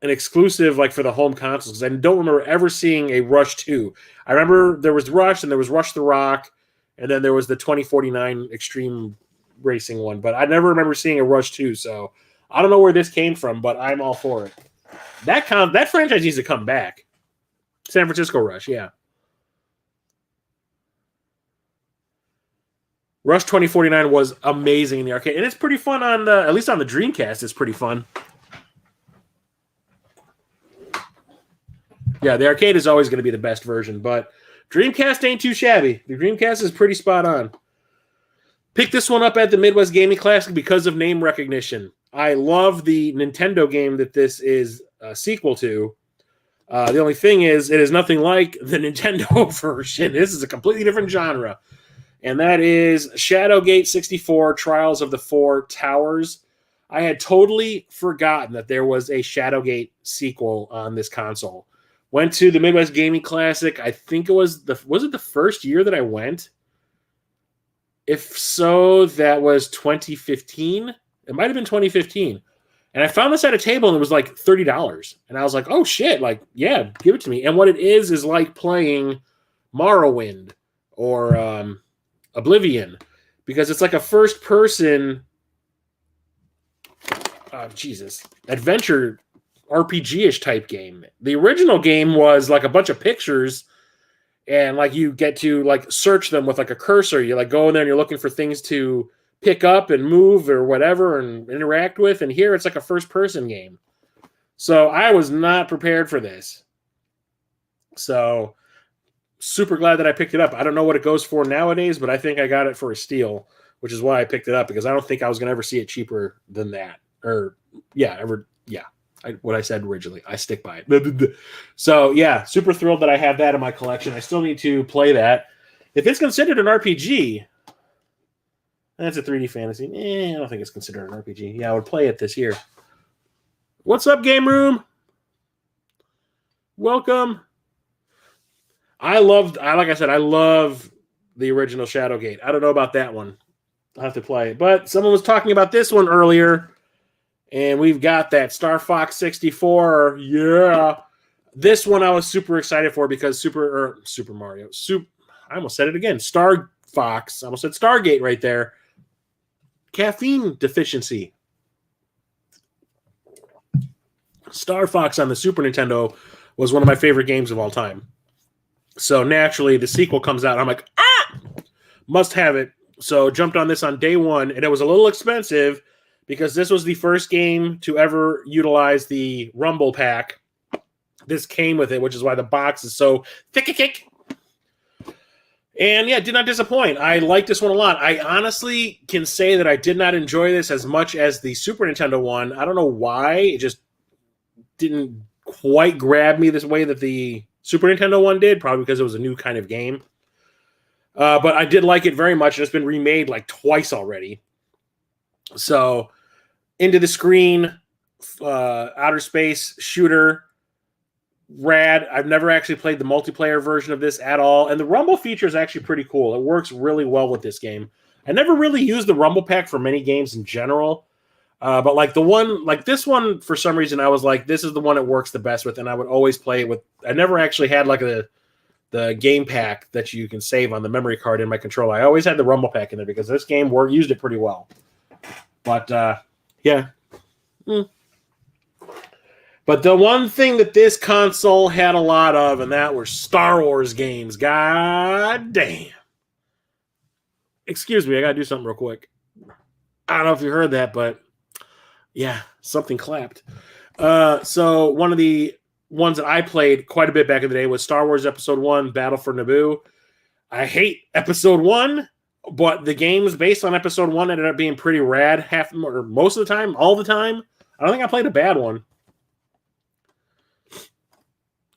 Speaker 2: an exclusive like for the home consoles, because I don't remember ever seeing a Rush 2. I remember there was Rush and there was Rush the Rock, and then there was the 2049 Extreme Racing one, but I never remember seeing a Rush 2, so I don't know where this came from, but I'm all for it. That franchise needs to come back. San Francisco Rush, yeah. Rush 2049 was amazing in the arcade, and it's pretty fun on at least on the Dreamcast. It's pretty fun. Yeah, the arcade is always going to be the best version, but Dreamcast ain't too shabby. The Dreamcast is pretty spot on. Picked this one up at the Midwest Gaming Classic because of name recognition. I love the Nintendo game that this is a sequel to. The only thing is, it is nothing like the Nintendo version. This is a completely different genre. And that is Shadowgate 64 Trials of the Four Towers. I had totally forgotten that there was a Shadowgate sequel on this console. Went to the Midwest Gaming Classic. I think it was it the first year that I went? If so, that was 2015. It might have been 2015. And I found this at a table and it was like $30. And I was like, oh shit, like, yeah, give it to me. And what it is like playing Morrowind or Oblivion, because it's like a first person adventure RPG-ish type game. The original game was like a bunch of pictures, and like you get to like search them with like a cursor. You like go in there and you're looking for things to pick up and move or whatever and interact with. And here it's like a first person game. So I was not prepared for this. So super glad that I picked it up. I don't know what it goes for nowadays, but I think I got it for a steal, which is why I picked it up, because I don't think I was going to ever see it cheaper than that. What I said originally. I stick by it. So, yeah, super thrilled that I have that in my collection. I still need to play that. If it's considered an RPG, that's a 3D fantasy. I don't think it's considered an RPG. Yeah, I would play it this year. What's up, Game Room? Welcome. I love the original Shadowgate. I don't know about that one. I'll have to play it. But someone was talking about this one earlier. And we've got that Star Fox 64. Yeah. This one I was super excited for because Super Mario. I almost said it again. Star Fox. I almost said Stargate right there. Caffeine deficiency. Star Fox on the Super Nintendo was one of my favorite games of all time. So naturally, the sequel comes out. I'm like, must have it. So jumped on this on day one, and it was a little expensive, because this was the first game to ever utilize the Rumble Pack. This came with it, which is why the box is so thick. And yeah, did not disappoint. I liked this one a lot. I honestly can say that I did not enjoy this as much as the Super Nintendo one. I don't know why. It just didn't quite grab me this way that the Super Nintendo one did, probably because it was a new kind of game. But I did like it very much, and it's been remade like twice already. So, into the screen, outer space shooter, rad. I've never actually played the multiplayer version of this at all, and the Rumble feature is actually pretty cool. It works really well with this game. I never really used the Rumble Pack for many games in general, but like this one, for some reason, I was like, this is the one it works the best with, and I would always play it with. I never actually had like the game pack that you can save on the memory card in my controller. I always had the Rumble Pack in there because this game used it pretty well. But, yeah. But the one thing that this console had a lot of, and that were Star Wars games. God damn. Excuse me, I gotta do something real quick. I don't know if you heard that, but yeah, something clapped. So one of the ones that I played quite a bit back in the day was Star Wars Episode 1, Battle for Naboo. I hate episode 1, but the games based on episode 1 ended up being pretty rad half or most of the time, all the time. I don't think I played a bad one.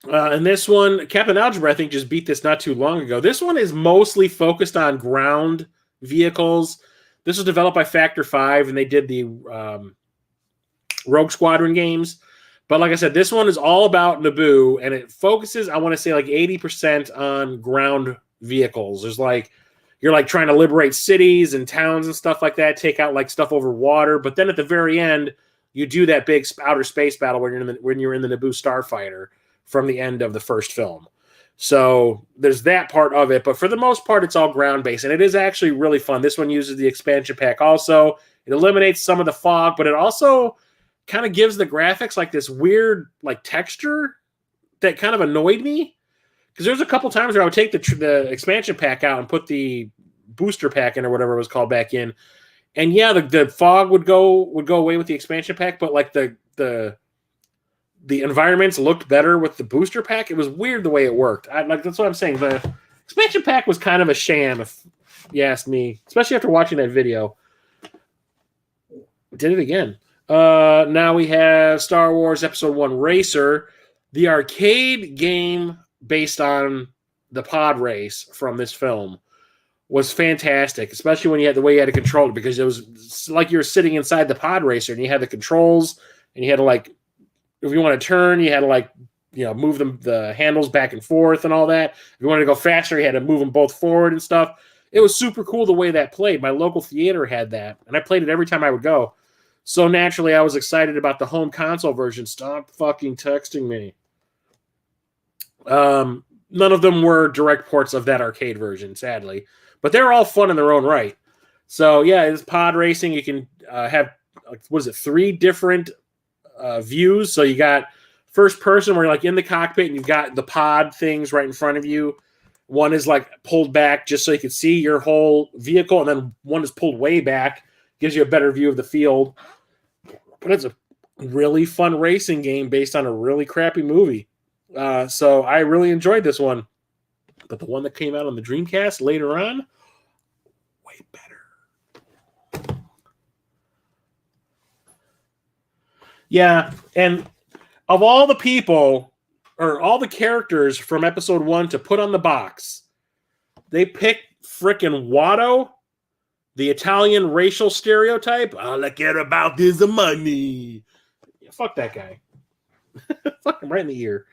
Speaker 2: And this one, Captain Algebra, I think, just beat this not too long ago. This one is mostly focused on ground vehicles. This was developed by Factor 5, and they did the Rogue Squadron games. But like I said, this one is all about Naboo, and it focuses, I want to say, like 80% on ground vehicles. There's like, you're like trying to liberate cities and towns and stuff like that, take out like stuff over water. But then at the very end, you do that big outer space battle when you're in the Naboo starfighter from the end of the first film. So there's that part of it, but for the most part, it's all ground-based, and it is actually really fun. This one uses the expansion pack also. It eliminates some of the fog, but it also kind of gives the graphics like this weird like texture that kind of annoyed me, because there's a couple times where I would take the expansion pack out and put the booster pack in or whatever it was called back in, and yeah, the fog would go away with the expansion pack, but like the environments looked better with the booster pack. It was weird the way it worked. That's what I'm saying. The expansion pack was kind of a sham, if you ask me, especially after watching that video. Did it again. Now we have Star Wars Episode 1 Racer, the arcade game based on the pod race from this film. Was fantastic, especially when you had the way you had to control it, because it was like you were sitting inside the pod racer and you had the controls and you had to like, if you want to turn, you had to like, move the handles back and forth and all that. If you wanted to go faster, you had to move them both forward and stuff. It was super cool the way that played. My local theater had that, and I played it every time I would go. So naturally, I was excited about the home console version. Stop fucking texting me. None of them were direct ports of that arcade version, sadly. But they're all fun in their own right. So yeah, it's pod racing. You can have, 3 different views. So you got first person where you're like in the cockpit and you've got the pod things right in front of you. One is like pulled back just so you can see your whole vehicle, and then one is pulled way back, gives you a better view of the field. But it's a really fun racing game based on a really crappy movie. So I really enjoyed this one. But the one that came out on the Dreamcast later on, way better. Yeah, and of all the people, or all the characters from episode 1 to put on the box, they picked frickin' Watto, the Italian racial stereotype. All I care about is the money. Yeah, fuck that guy. Fuck him right in the ear.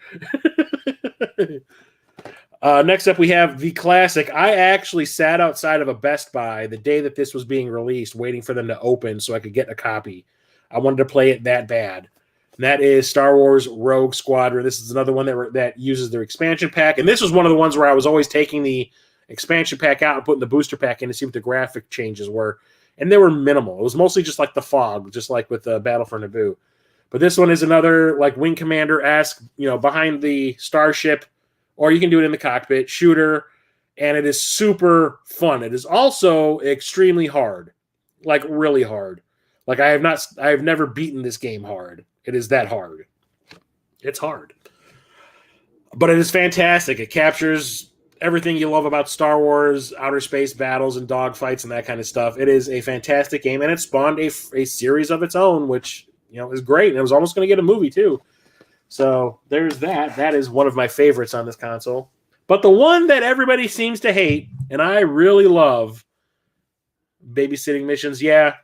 Speaker 2: Next up, we have the classic. I actually sat outside of a Best Buy the day that this was being released, waiting for them to open so I could get a copy. I wanted to play it that bad. And that is Star Wars Rogue Squadron. This is another one that uses their expansion pack. And this was one of the ones where I was always taking the expansion pack out and putting the booster pack in to see what the graphic changes were. And they were minimal. It was mostly just like the fog, just like with the Battle for Naboo. But this one is another like Wing Commander-esque, behind the starship, or you can do it in the cockpit, shooter, and it is super fun. It is also extremely hard, like really hard. Like I have never beaten this game hard. It is that hard. It's hard. But it is fantastic. It captures everything you love about Star Wars, outer space battles and dogfights and that kind of stuff. It is a fantastic game, and it spawned a series of its own, which is great. And it was almost going to get a movie too. So there's that. That is one of my favorites on this console. But the one that everybody seems to hate, and I really love, babysitting missions. Yeah.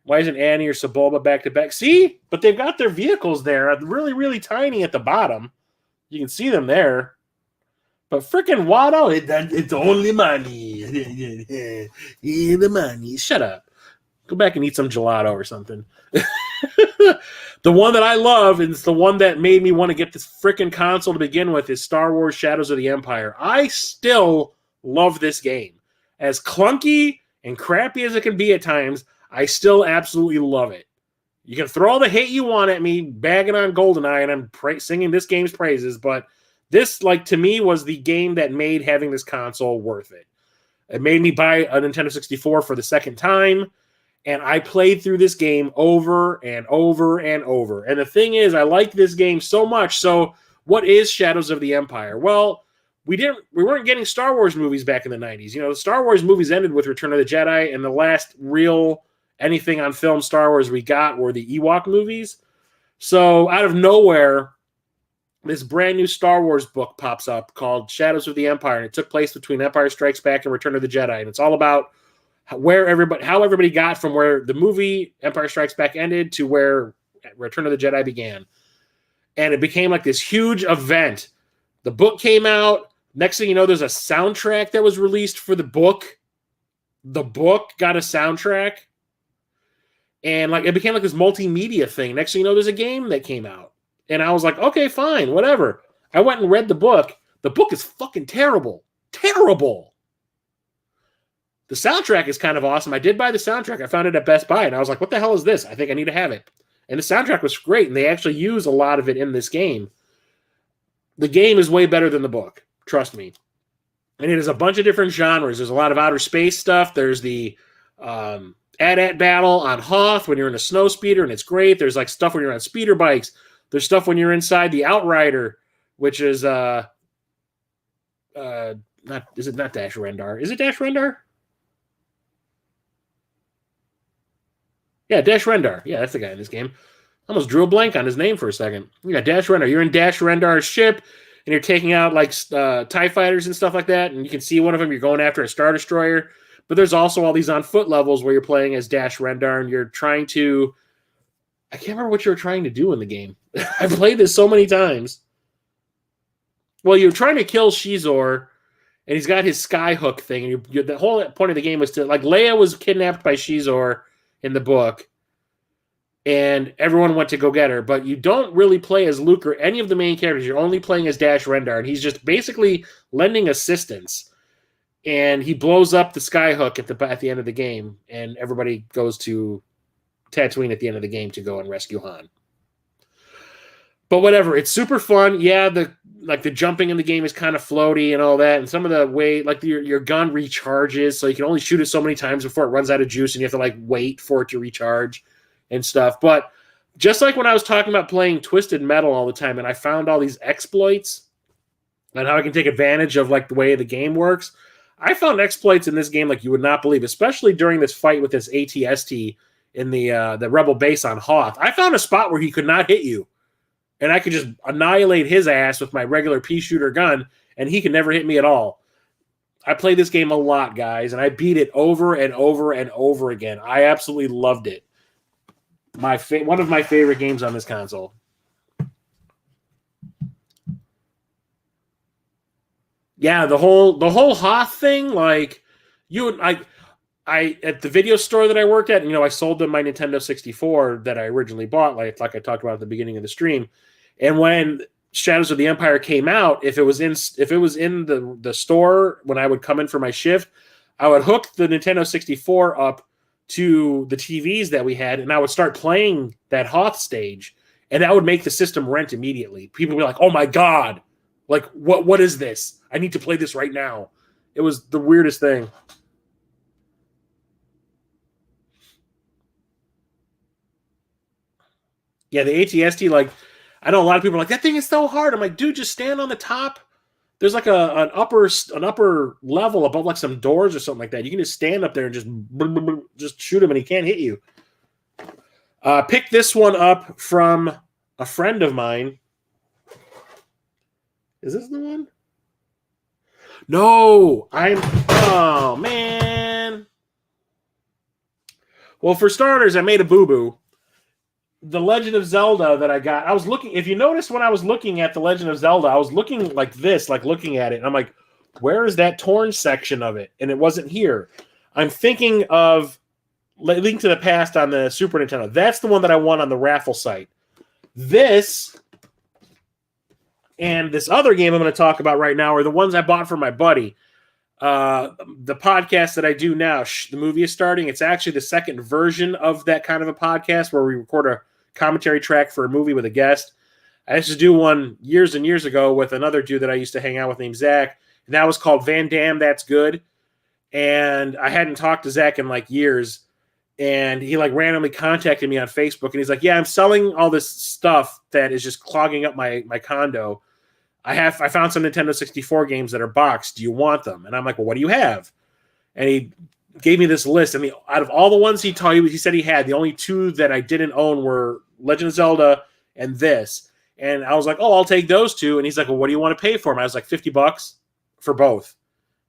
Speaker 2: Why isn't Annie or Sebulba back to back? See? But they've got their vehicles there, really, really tiny at the bottom. You can see them there. But freaking Watto, it's only money. Yeah, the money. Shut up. Go back and eat some gelato or something. The one that I love, and it's the one that made me want to get this freaking console to begin with, is Star Wars Shadows of the Empire. I still love this game. As clunky and crappy as it can be at times, I still absolutely love it. You can throw all the hate you want at me, bagging on GoldenEye, and I'm singing this game's praises, but this, to me, was the game that made having this console worth it. It made me buy a Nintendo 64 for the second time, and I played through this game over and over and over. And the thing is, I like this game so much. So what is Shadows of the Empire? Well, we weren't getting Star Wars movies back in the 90s. You know, the Star Wars movies ended with Return of the Jedi, and the last real anything on film Star Wars we got were the Ewok movies. So out of nowhere, this brand new Star Wars book pops up called Shadows of the Empire, and it took place between Empire Strikes Back and Return of the Jedi, and it's all about how everybody got from where the movie Empire Strikes Back ended to where Return of the Jedi began. And it became like this huge event. The book came out. Next thing you know, there's a soundtrack that was released for the book. The book got a soundtrack. And like it became like this multimedia thing. Next thing you know, there's a game that came out. And I was like, okay, fine, whatever. I went and read the book. The book is fucking terrible. Terrible. The soundtrack is kind of awesome. I did buy the soundtrack. I found it at Best Buy, and I was like, what the hell is this? I think I need to have it. And the soundtrack was great, and they actually use a lot of it in this game. The game is way better than the book. Trust me. And it is a bunch of different genres. There's a lot of outer space stuff. There's the AT-AT battle on Hoth when you're in a snow speeder, and it's great. There's like stuff when you're on speeder bikes. There's stuff when you're inside the Outrider, which is not is it not Dash Rendar? Is it Dash Rendar? Yeah, Dash Rendar. Yeah, that's the guy in this game. I almost drew a blank on his name for a second. Yeah, Dash Rendar. You're in Dash Rendar's ship, and you're taking out like TIE fighters and stuff like that, and you can see one of them. You're going after a Star Destroyer. But there's also all these on foot levels where you're playing as Dash Rendar, and you're trying to... I can't remember what you were trying to do in the game. I've played this so many times. Well, you're trying to kill Shizor, and he's got his skyhook thing. And the whole point of the game was to... Like, Leia was kidnapped by Shizor in the book, and everyone went to go get her, but you don't really play as Luke or any of the main characters. You're only playing as Dash Rendar, and he's just basically lending assistance. And he blows up the skyhook at the end of the game, and everybody goes to Tatooine at the end of the game to go and rescue Han. But whatever, it's super fun. Yeah, the jumping in the game is kind of floaty and all that, and some of the way like your gun recharges, so you can only shoot it so many times before it runs out of juice, and you have to like wait for it to recharge and stuff. But just like when I was talking about playing Twisted Metal all the time, and I found all these exploits and how I can take advantage of like the way the game works, I found exploits in this game like you would not believe, especially during this fight with this ATST in the Rebel base on Hoth. I found a spot where he could not hit you, and I could just annihilate his ass with my regular pea shooter gun, and he could never hit me at all. I played this game a lot, guys, and I beat it over and over and over again. I absolutely loved it. One of my favorite games on this console. Yeah, the whole Hoth thing, like I at the video store that I worked at, I sold them my Nintendo 64 that I originally bought, like I talked about at the beginning of the stream. And when Shadows of the Empire came out, if it was in the store when I would come in for my shift, I would hook the Nintendo 64 up to the TVs that we had, and I would start playing that Hoth stage, and that would make the system rent immediately. People would be like, "Oh my god, like what is this? I need to play this right now." It was the weirdest thing. Yeah, the ATST, like, I know a lot of people are like, that thing is so hard. I'm like, dude, just stand on the top. There's like an upper level above like some doors or something like that. You can just stand up there and just shoot him, and he can't hit you. Pick this one up from a friend of mine. Is this the one? No, oh man. Well, for starters, I made a boo-boo. The Legend of Zelda that I got, I was looking, if you noticed when I was looking at the Legend of Zelda, I was looking like this, like looking at it, and I'm like, where is that torn section of it? And it wasn't here. I'm thinking of Link to the Past on the Super Nintendo. That's the one that I won on the raffle site. This and this other game I'm going to talk about right now are the ones I bought for my buddy. The podcast that I do now, the movie is starting. It's actually the second version of that kind of a podcast where we record a commentary track for a movie with a guest. I used to do one years and years ago with another dude that I used to hang out with named Zach, and that was called Van Damme That's Good. And I hadn't talked to Zach in like years, and he like randomly contacted me on Facebook, and he's like, yeah, I'm selling all this stuff that is just clogging up my condo. I found some Nintendo 64 games that are boxed. Do you want them? And I'm like, well, what do you have? And he gave me this list. And out of all the ones he said he had, the only two that I didn't own were Legend of Zelda and this. And I was like, oh, I'll take those two. And he's like, well, what do you want to pay for them? I was like, $50 for both.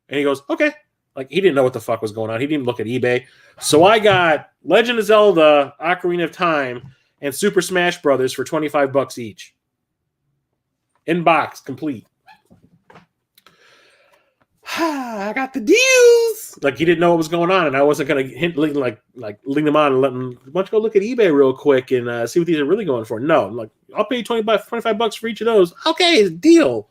Speaker 2: And he goes, okay. Like, he didn't know what the fuck was going on. He didn't look at eBay. So I got Legend of Zelda, Ocarina of Time, and Super Smash Brothers for $25 each. In box, complete. I got the deals. Like, he didn't know what was going on, and I wasn't gonna link them on and let him. Why don't you go look at eBay real quick and see what these are really going for? No, I'm like, I'll pay you $25 for each of those. Okay, deal.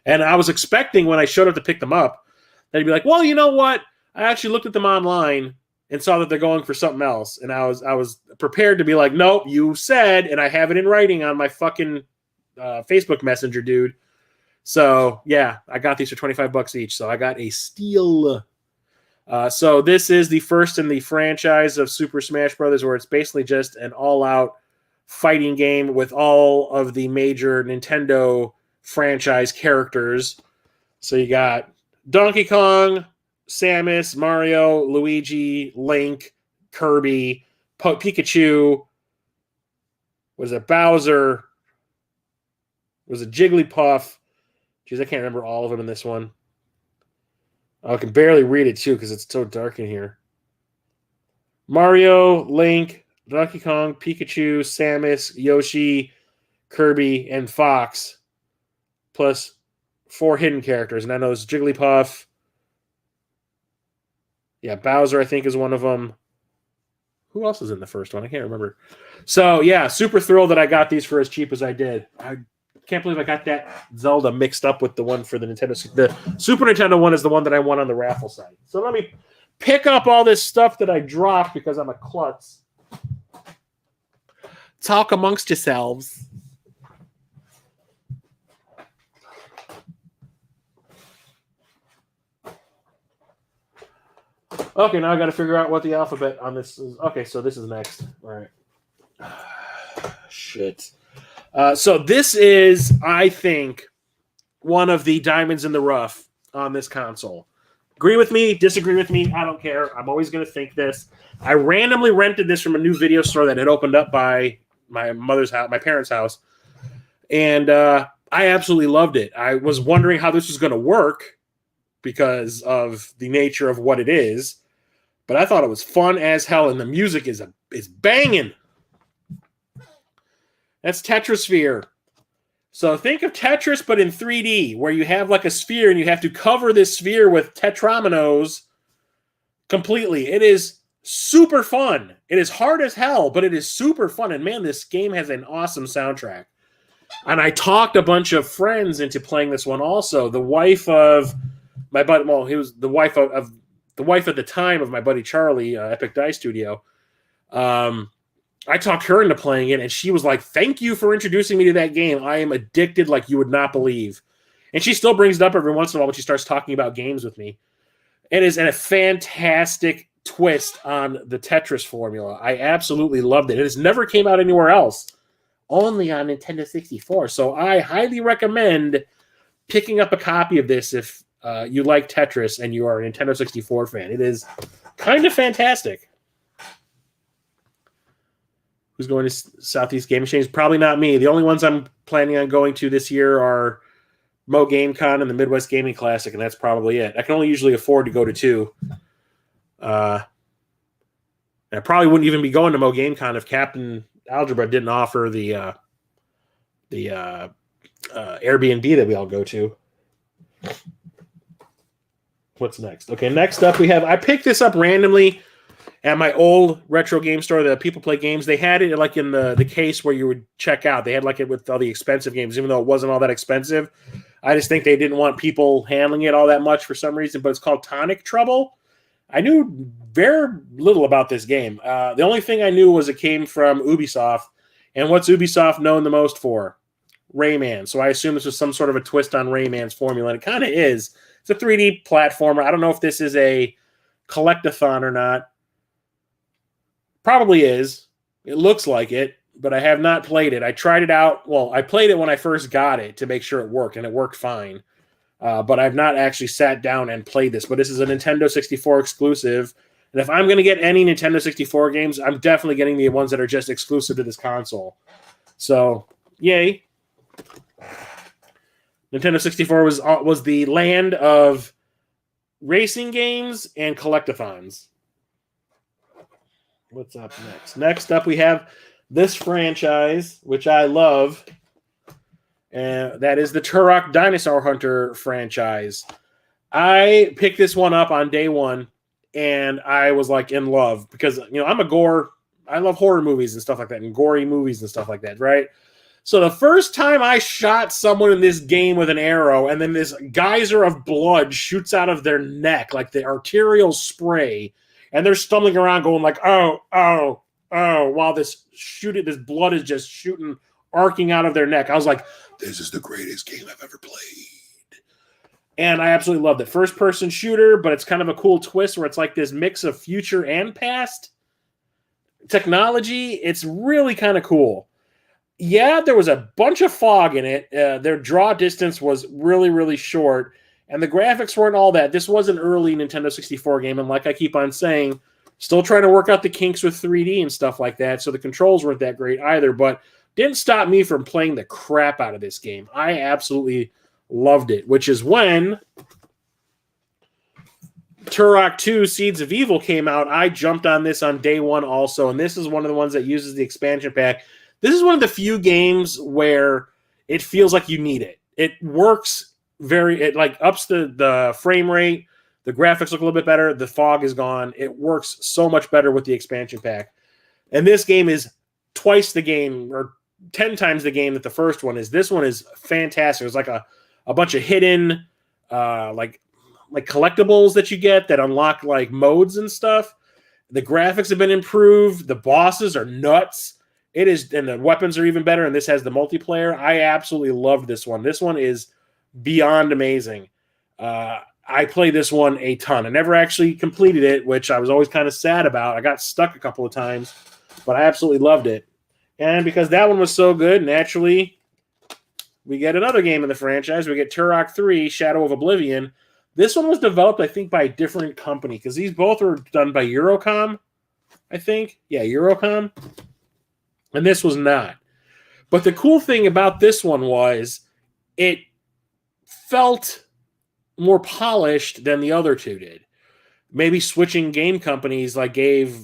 Speaker 2: And I was expecting when I showed up to pick them up that he'd be like, well, you know what? I actually looked at them online and saw that they're going for something else, and I was prepared to be like, nope, you said, and I have it in writing on my fucking Facebook Messenger, dude. So, yeah, I got these for $25 each. So I got a steal. So this is the first in the franchise of Super Smash Brothers, where it's basically just an all-out fighting game with all of the major Nintendo franchise characters. So you got Donkey Kong, Samus, Mario, Luigi, Link, Kirby, Pikachu. Was it Bowser? Was it Jigglypuff? Jeez, I can't remember all of them in this one. I can barely read it, too, because it's so dark in here. Mario, Link, Donkey Kong, Pikachu, Samus, Yoshi, Kirby, and Fox. Plus 4 hidden characters. And I know it's Jigglypuff. Yeah, Bowser, I think, is one of them. Who else is in the first one? I can't remember. So, yeah, super thrilled that I got these for as cheap as I did. I can't believe I got that Zelda mixed up with the one for the Nintendo. The Super Nintendo one is the one that I won on the raffle site. So let me pick up all this stuff that I dropped because I'm a klutz. Talk amongst yourselves. Okay, now I got to figure out what the alphabet on this is. Okay, so this is next. All right. Shit. So this is, I think, one of the diamonds in the rough on this console. Agree with me, disagree with me, I don't care. I'm always going to think this. I randomly rented this from a new video store that had opened up by my mother's house, my parents' house. And I absolutely loved it. I was wondering how this was going to work because of the nature of what it is. But I thought it was fun as hell, and the music is banging. That's Tetrasphere. So think of Tetris, but in 3D, where you have like a sphere and you have to cover this sphere with tetrominoes completely. It is super fun. It is hard as hell, but it is super fun. And man, this game has an awesome soundtrack. And I talked a bunch of friends into playing this one also. The wife of my buddy, well, he was the wife of the wife at the time of my buddy Charlie, Epic Die Studio. I talked her into playing it, and she was like, thank you for introducing me to that game. I am addicted like you would not believe. And she still brings it up every once in a while when she starts talking about games with me. It is a fantastic twist on the Tetris formula. I absolutely loved it. It has never came out anywhere else, only on Nintendo 64. So I highly recommend picking up a copy of this if you like Tetris and you are a Nintendo 64 fan. It is kind of fantastic. Who's going to Southeast Game Exchange? Probably not me. The only ones I'm planning on going to this year are Mo Game Con and the Midwest Gaming Classic, and that's probably it. I can only usually afford to go to 2. I probably wouldn't even be going to Mo Game Con if Captain Algebra didn't offer the Airbnb that we all go to. What's next? Okay, next up we have... I picked this up randomly at my old retro game store, the People Play Games. They had it like in the case where you would check out. They had like it with all the expensive games, even though it wasn't all that expensive. I just think they didn't want people handling it all that much for some reason, but it's called Tonic Trouble. I knew very little about this game. The only thing I knew was it came from Ubisoft. And what's Ubisoft known the most for? Rayman. So I assume this was some sort of a twist on Rayman's formula, and it kind of is. It's a 3D platformer. I don't know if this is a collectathon or not. Probably is. It looks like it. but I have not played it. I tried it out. Well, I played it when I first got it to make sure it worked, and it worked fine. But I've not actually sat down and played this. But this is a Nintendo 64 exclusive. And if I'm going to get any Nintendo 64 games, I'm definitely getting the ones that are just exclusive to this console. So, yay. Nintendo 64 was the land of racing games and collectathons. What's up next? Next up, we have this franchise, which I love. And that is the Turok Dinosaur Hunter franchise. I picked this one up on day one, and I was like in love because, you know, I love horror movies and stuff like that, and gory movies and stuff like that, right? So the first time I shot someone in this game with an arrow, and then this geyser of blood shoots out of their neck, like the arterial spray, and they're stumbling around going like, oh, oh, oh, while this blood is just shooting, arcing out of their neck. I was like, this is the greatest game I've ever played. And I absolutely loved it. First-person shooter, but it's kind of a cool twist where it's like this mix of future and past technology. It's really kind of cool. Yeah, there was a bunch of fog in it. Their draw distance was really, really short, and the graphics weren't all that. This was an early Nintendo 64 game, and like I keep on saying, still trying to work out the kinks with 3D and stuff like that, so the controls weren't that great either, but didn't stop me from playing the crap out of this game. I absolutely loved it, which is when Turok 2 Seeds of Evil came out. I jumped on this on day one also, and this is one of the ones that uses the expansion pack. This is one of the few games where it feels like you need it. It works it like ups the frame rate. The graphics look a little bit better. The fog is gone. It works so much better with the expansion pack. And this game is twice the game, or 10 times the game that the first one is. This one is fantastic. There's like a bunch of hidden like collectibles that you get that unlock like modes and stuff. The graphics have been improved. The bosses are nuts. It is, and the weapons are even better, and this has the multiplayer. I absolutely love this one. This one is beyond amazing. I played this one a ton. I never actually completed it, which I was always kind of sad about. I got stuck a couple of times, but I absolutely loved it. And because that one was so good, naturally, we get another game in the franchise. We get Turok 3, Shadow of Oblivion. This one was developed, I think, by a different company, because these both were done by Eurocom, I think. Yeah, Eurocom. And this was not. But the cool thing about this one was it felt more polished than the other two did. Maybe switching game companies that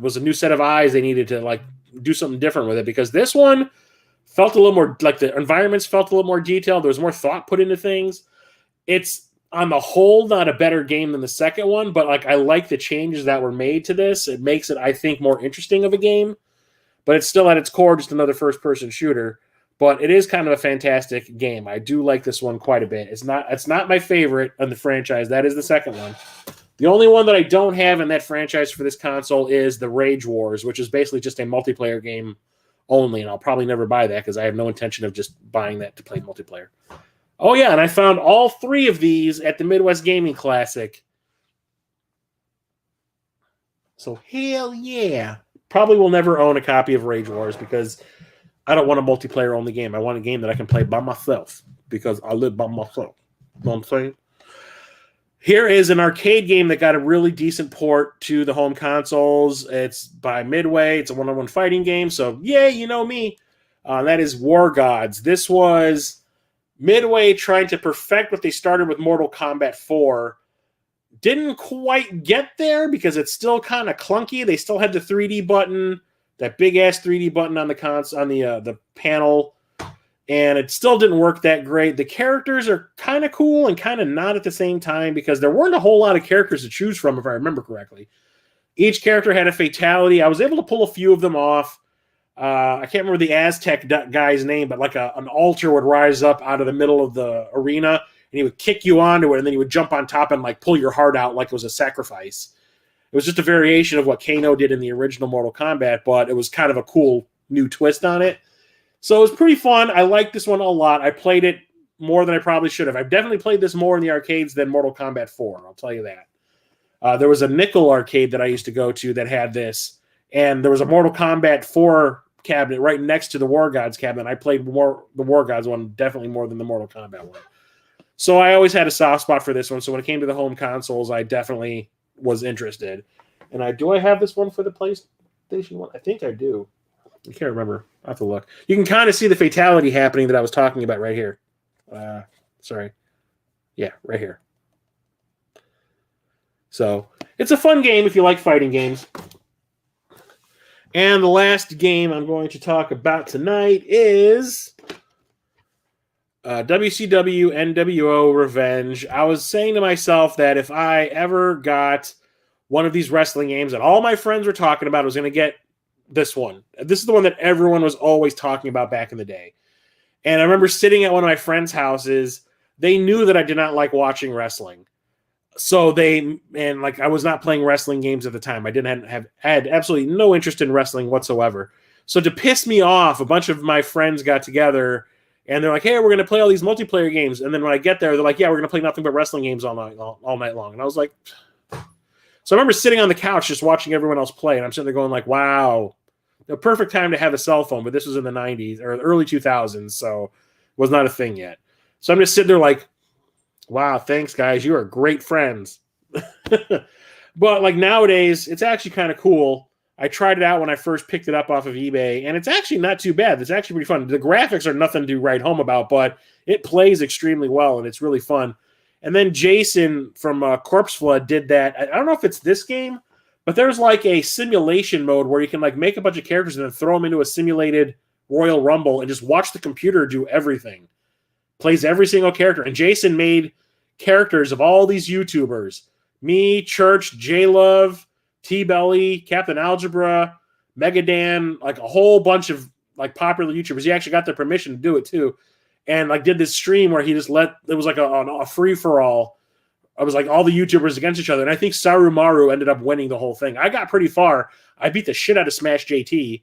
Speaker 2: was a new set of eyes. They needed to like do something different with it, because this one felt a little more like the environments felt a little more detailed. There was more thought put into things. It's on the whole not a better game than the second one, but like I like the changes that were made to this. It makes it, I think, more interesting of a game. But it's still at its core just another first-person shooter. But it is kind of a fantastic game. I do like this one quite a bit. It's not my favorite in the franchise. That is the second one. The only one that I don't have in that franchise for this console is the Rage Wars, which is basically just a multiplayer game only. And I'll probably never buy that because I have no intention of just buying that to play multiplayer. Oh, yeah, and I found all three of these at the Midwest Gaming Classic. So, hell yeah. Probably will never own a copy of Rage Wars because I don't want a multiplayer-only game. I want a game that I can play by myself because I live by myself. You know what I'm saying? Here is an arcade game that got a really decent port to the home consoles. It's by Midway. It's a one-on-one fighting game, so yay, you know me. That is War Gods. This was Midway trying to perfect what they started with Mortal Kombat 4. Didn't quite get there because it's still kind of clunky. They still had the 3D button, that big-ass 3D button on the panel, and it still didn't work that great. The characters are kind of cool and kind of not at the same time because there weren't a whole lot of characters to choose from, if I remember correctly. Each character had a fatality. I was able to pull a few of them off. I can't remember the Aztec guy's name, but like an altar would rise up out of the middle of the arena, and he would kick you onto it, and then he would jump on top and like pull your heart out like it was a sacrifice. It was just a variation of what Kano did in the original Mortal Kombat, but it was kind of a cool new twist on it. So it was pretty fun. I liked this one a lot. I played it more than I probably should have. I've definitely played this more in the arcades than Mortal Kombat 4, I'll tell you that. There was a nickel arcade that I used to go to that had this, and there was a Mortal Kombat 4 cabinet right next to the War Gods cabinet. I played more the War Gods one definitely more than the Mortal Kombat one. So I always had a soft spot for this one. So when it came to the home consoles, I definitely was interested. And I have this one for the PlayStation 1? I think I do. I can't remember. I have to look. You can kind of see the fatality happening that I was talking about right here. Sorry. Yeah, right here. So it's a fun game if you like fighting games. And the last game I'm going to talk about tonight is WCW NWO Revenge. I was saying to myself that if I ever got one of these wrestling games that all my friends were talking about, I was going to get this one. This is the one that everyone was always talking about back in the day. And I remember sitting at one of my friends' houses. They knew that I did not like watching wrestling. So I was not playing wrestling games at the time. I had absolutely no interest in wrestling whatsoever. So to piss me off, a bunch of my friends got together and they're like, hey, we're going to play all these multiplayer games. And then when I get there, they're like, yeah, we're going to play nothing but wrestling games all night long. And I was like, so I remember sitting on the couch just watching everyone else play. And I'm sitting there going like, wow, the perfect time to have a cell phone. But this was in the 90s or early 2000s. So it was not a thing yet. So I'm just sitting there like, wow, thanks, guys. You are great friends. But like nowadays, it's actually kind of cool. I tried it out when I first picked it up off of eBay, and it's actually not too bad. It's actually pretty fun. The graphics are nothing to write home about, but it plays extremely well, and it's really fun. And then Jason from Corpse Flood did that. I don't know if it's this game, but there's like a simulation mode where you can like make a bunch of characters and then throw them into a simulated Royal Rumble and just watch the computer do everything. Plays every single character. And Jason made characters of all these YouTubers. Me, Church, J-Love, T-Belly, Captain Algebra, Megadan, like a whole bunch of like popular YouTubers. He actually got their permission to do it too. And like did this stream where he just it was like a free-for-all. It was like all the YouTubers against each other. And I think Sarumaru ended up winning the whole thing. I got pretty far. I beat the shit out of Smash JT.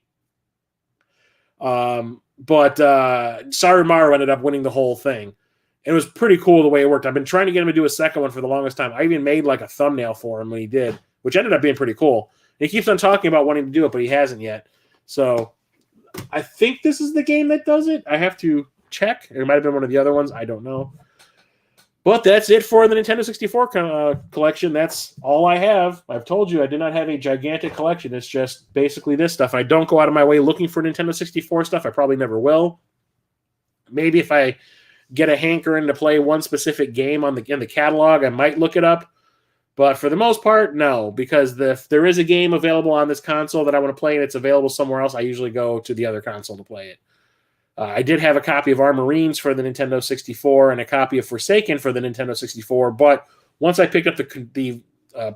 Speaker 2: But Sarumaru ended up winning the whole thing. It was pretty cool the way it worked. I've been trying to get him to do a second one for the longest time. I even made like a thumbnail for him when he did, which ended up being pretty cool. And he keeps on talking about wanting to do it, but he hasn't yet. So I think this is the game that does it. I have to check. It might have been one of the other ones. I don't know. But that's it for the Nintendo 64 collection. That's all I have. I've told you I did not have a gigantic collection. It's just basically this stuff. I don't go out of my way looking for Nintendo 64 stuff. I probably never will. Maybe if I get a hankering to play one specific game in the catalog, I might look it up. But for the most part, no. Because if there is a game available on this console that I want to play and it's available somewhere else, I usually go to the other console to play it. I did have a copy of Armorines for the Nintendo 64 and a copy of Forsaken for the Nintendo 64, but once I picked up the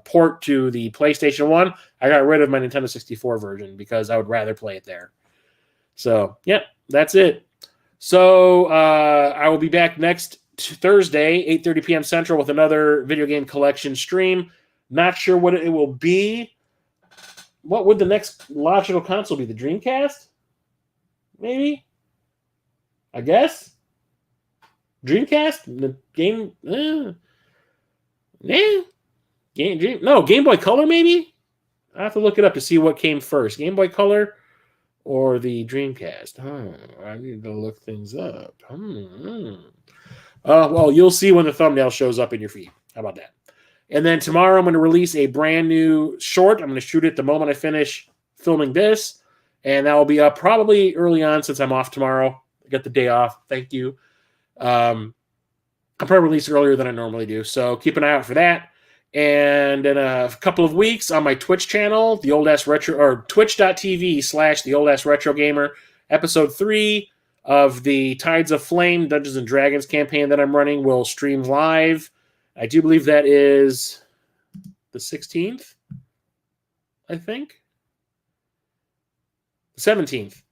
Speaker 2: port to the PlayStation 1, I got rid of my Nintendo 64 version because I would rather play it there. So, yeah, that's it. So, I will be back next Thursday, 8:30 p.m. Central, with another video game collection stream. Not sure what it will be. What would the next logical console be? The Dreamcast? Maybe? I guess Dreamcast, the game, Game Boy Color maybe. I have to look it up to see what came first, Game Boy Color or the Dreamcast. I need to look things up. Well, you'll see when the thumbnail shows up in your feed. How about that? And then tomorrow I'm going to release a brand new short. I'm going to shoot it the moment I finish filming this, and that will be up probably early on since I'm off tomorrow. Get the day off. Thank you. I'll probably release earlier than I normally do, so keep an eye out for that. And in a couple of weeks on my Twitch channel, the Old Ass Retro, or twitch.tv/the Old Ass Retro Gamer, episode 3 of the Tides of Flame Dungeons and Dragons campaign that I'm running will stream live. I do believe that is the 16th, I think. The 17th.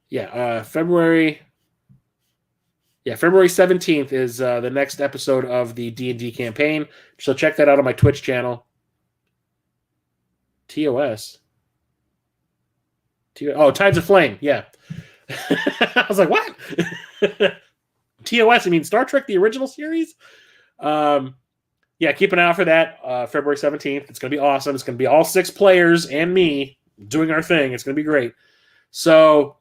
Speaker 2: Yeah, February 17th is the next episode of the D&D campaign. So check that out on my Twitch channel. TOS. Tides of Flame. Yeah. I was like, what? TOS, I mean Star Trek, the original series? Yeah, keep an eye out for that. February 17th. It's going to be awesome. It's going to be all 6 players and me doing our thing. It's going to be great. So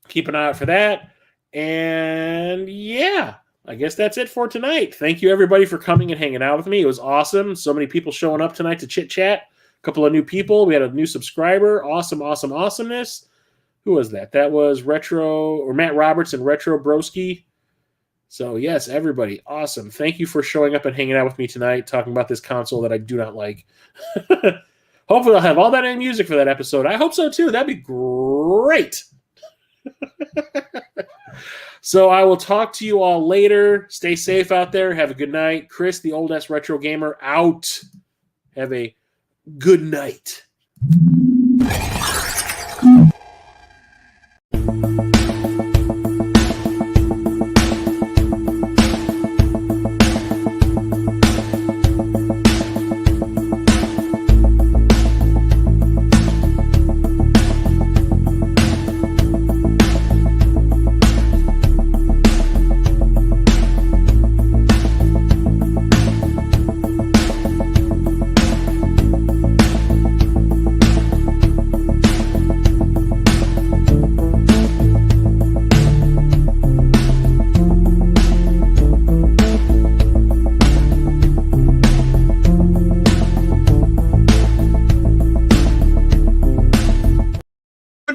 Speaker 2: keep an eye out for that. And yeah, I guess that's it for tonight. Thank you, everybody, for coming and hanging out with me. It was awesome. So many people showing up tonight to chit-chat. A couple of new people. We had a new subscriber. Awesome, awesome, awesomeness. Who was that? That was Retro, or Matt Roberts and Retro Broski. So, yes, everybody, awesome. Thank you for showing up and hanging out with me tonight, talking about this console that I do not like. Hopefully I'll have all that in music for that episode. I hope so, too. That'd be great. So I will talk to you all later. Stay safe out there. Have a good night. Chris, the old ass retro gamer, out. Have a good night.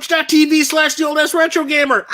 Speaker 2: Twitch.tv/the old ass retro gamer.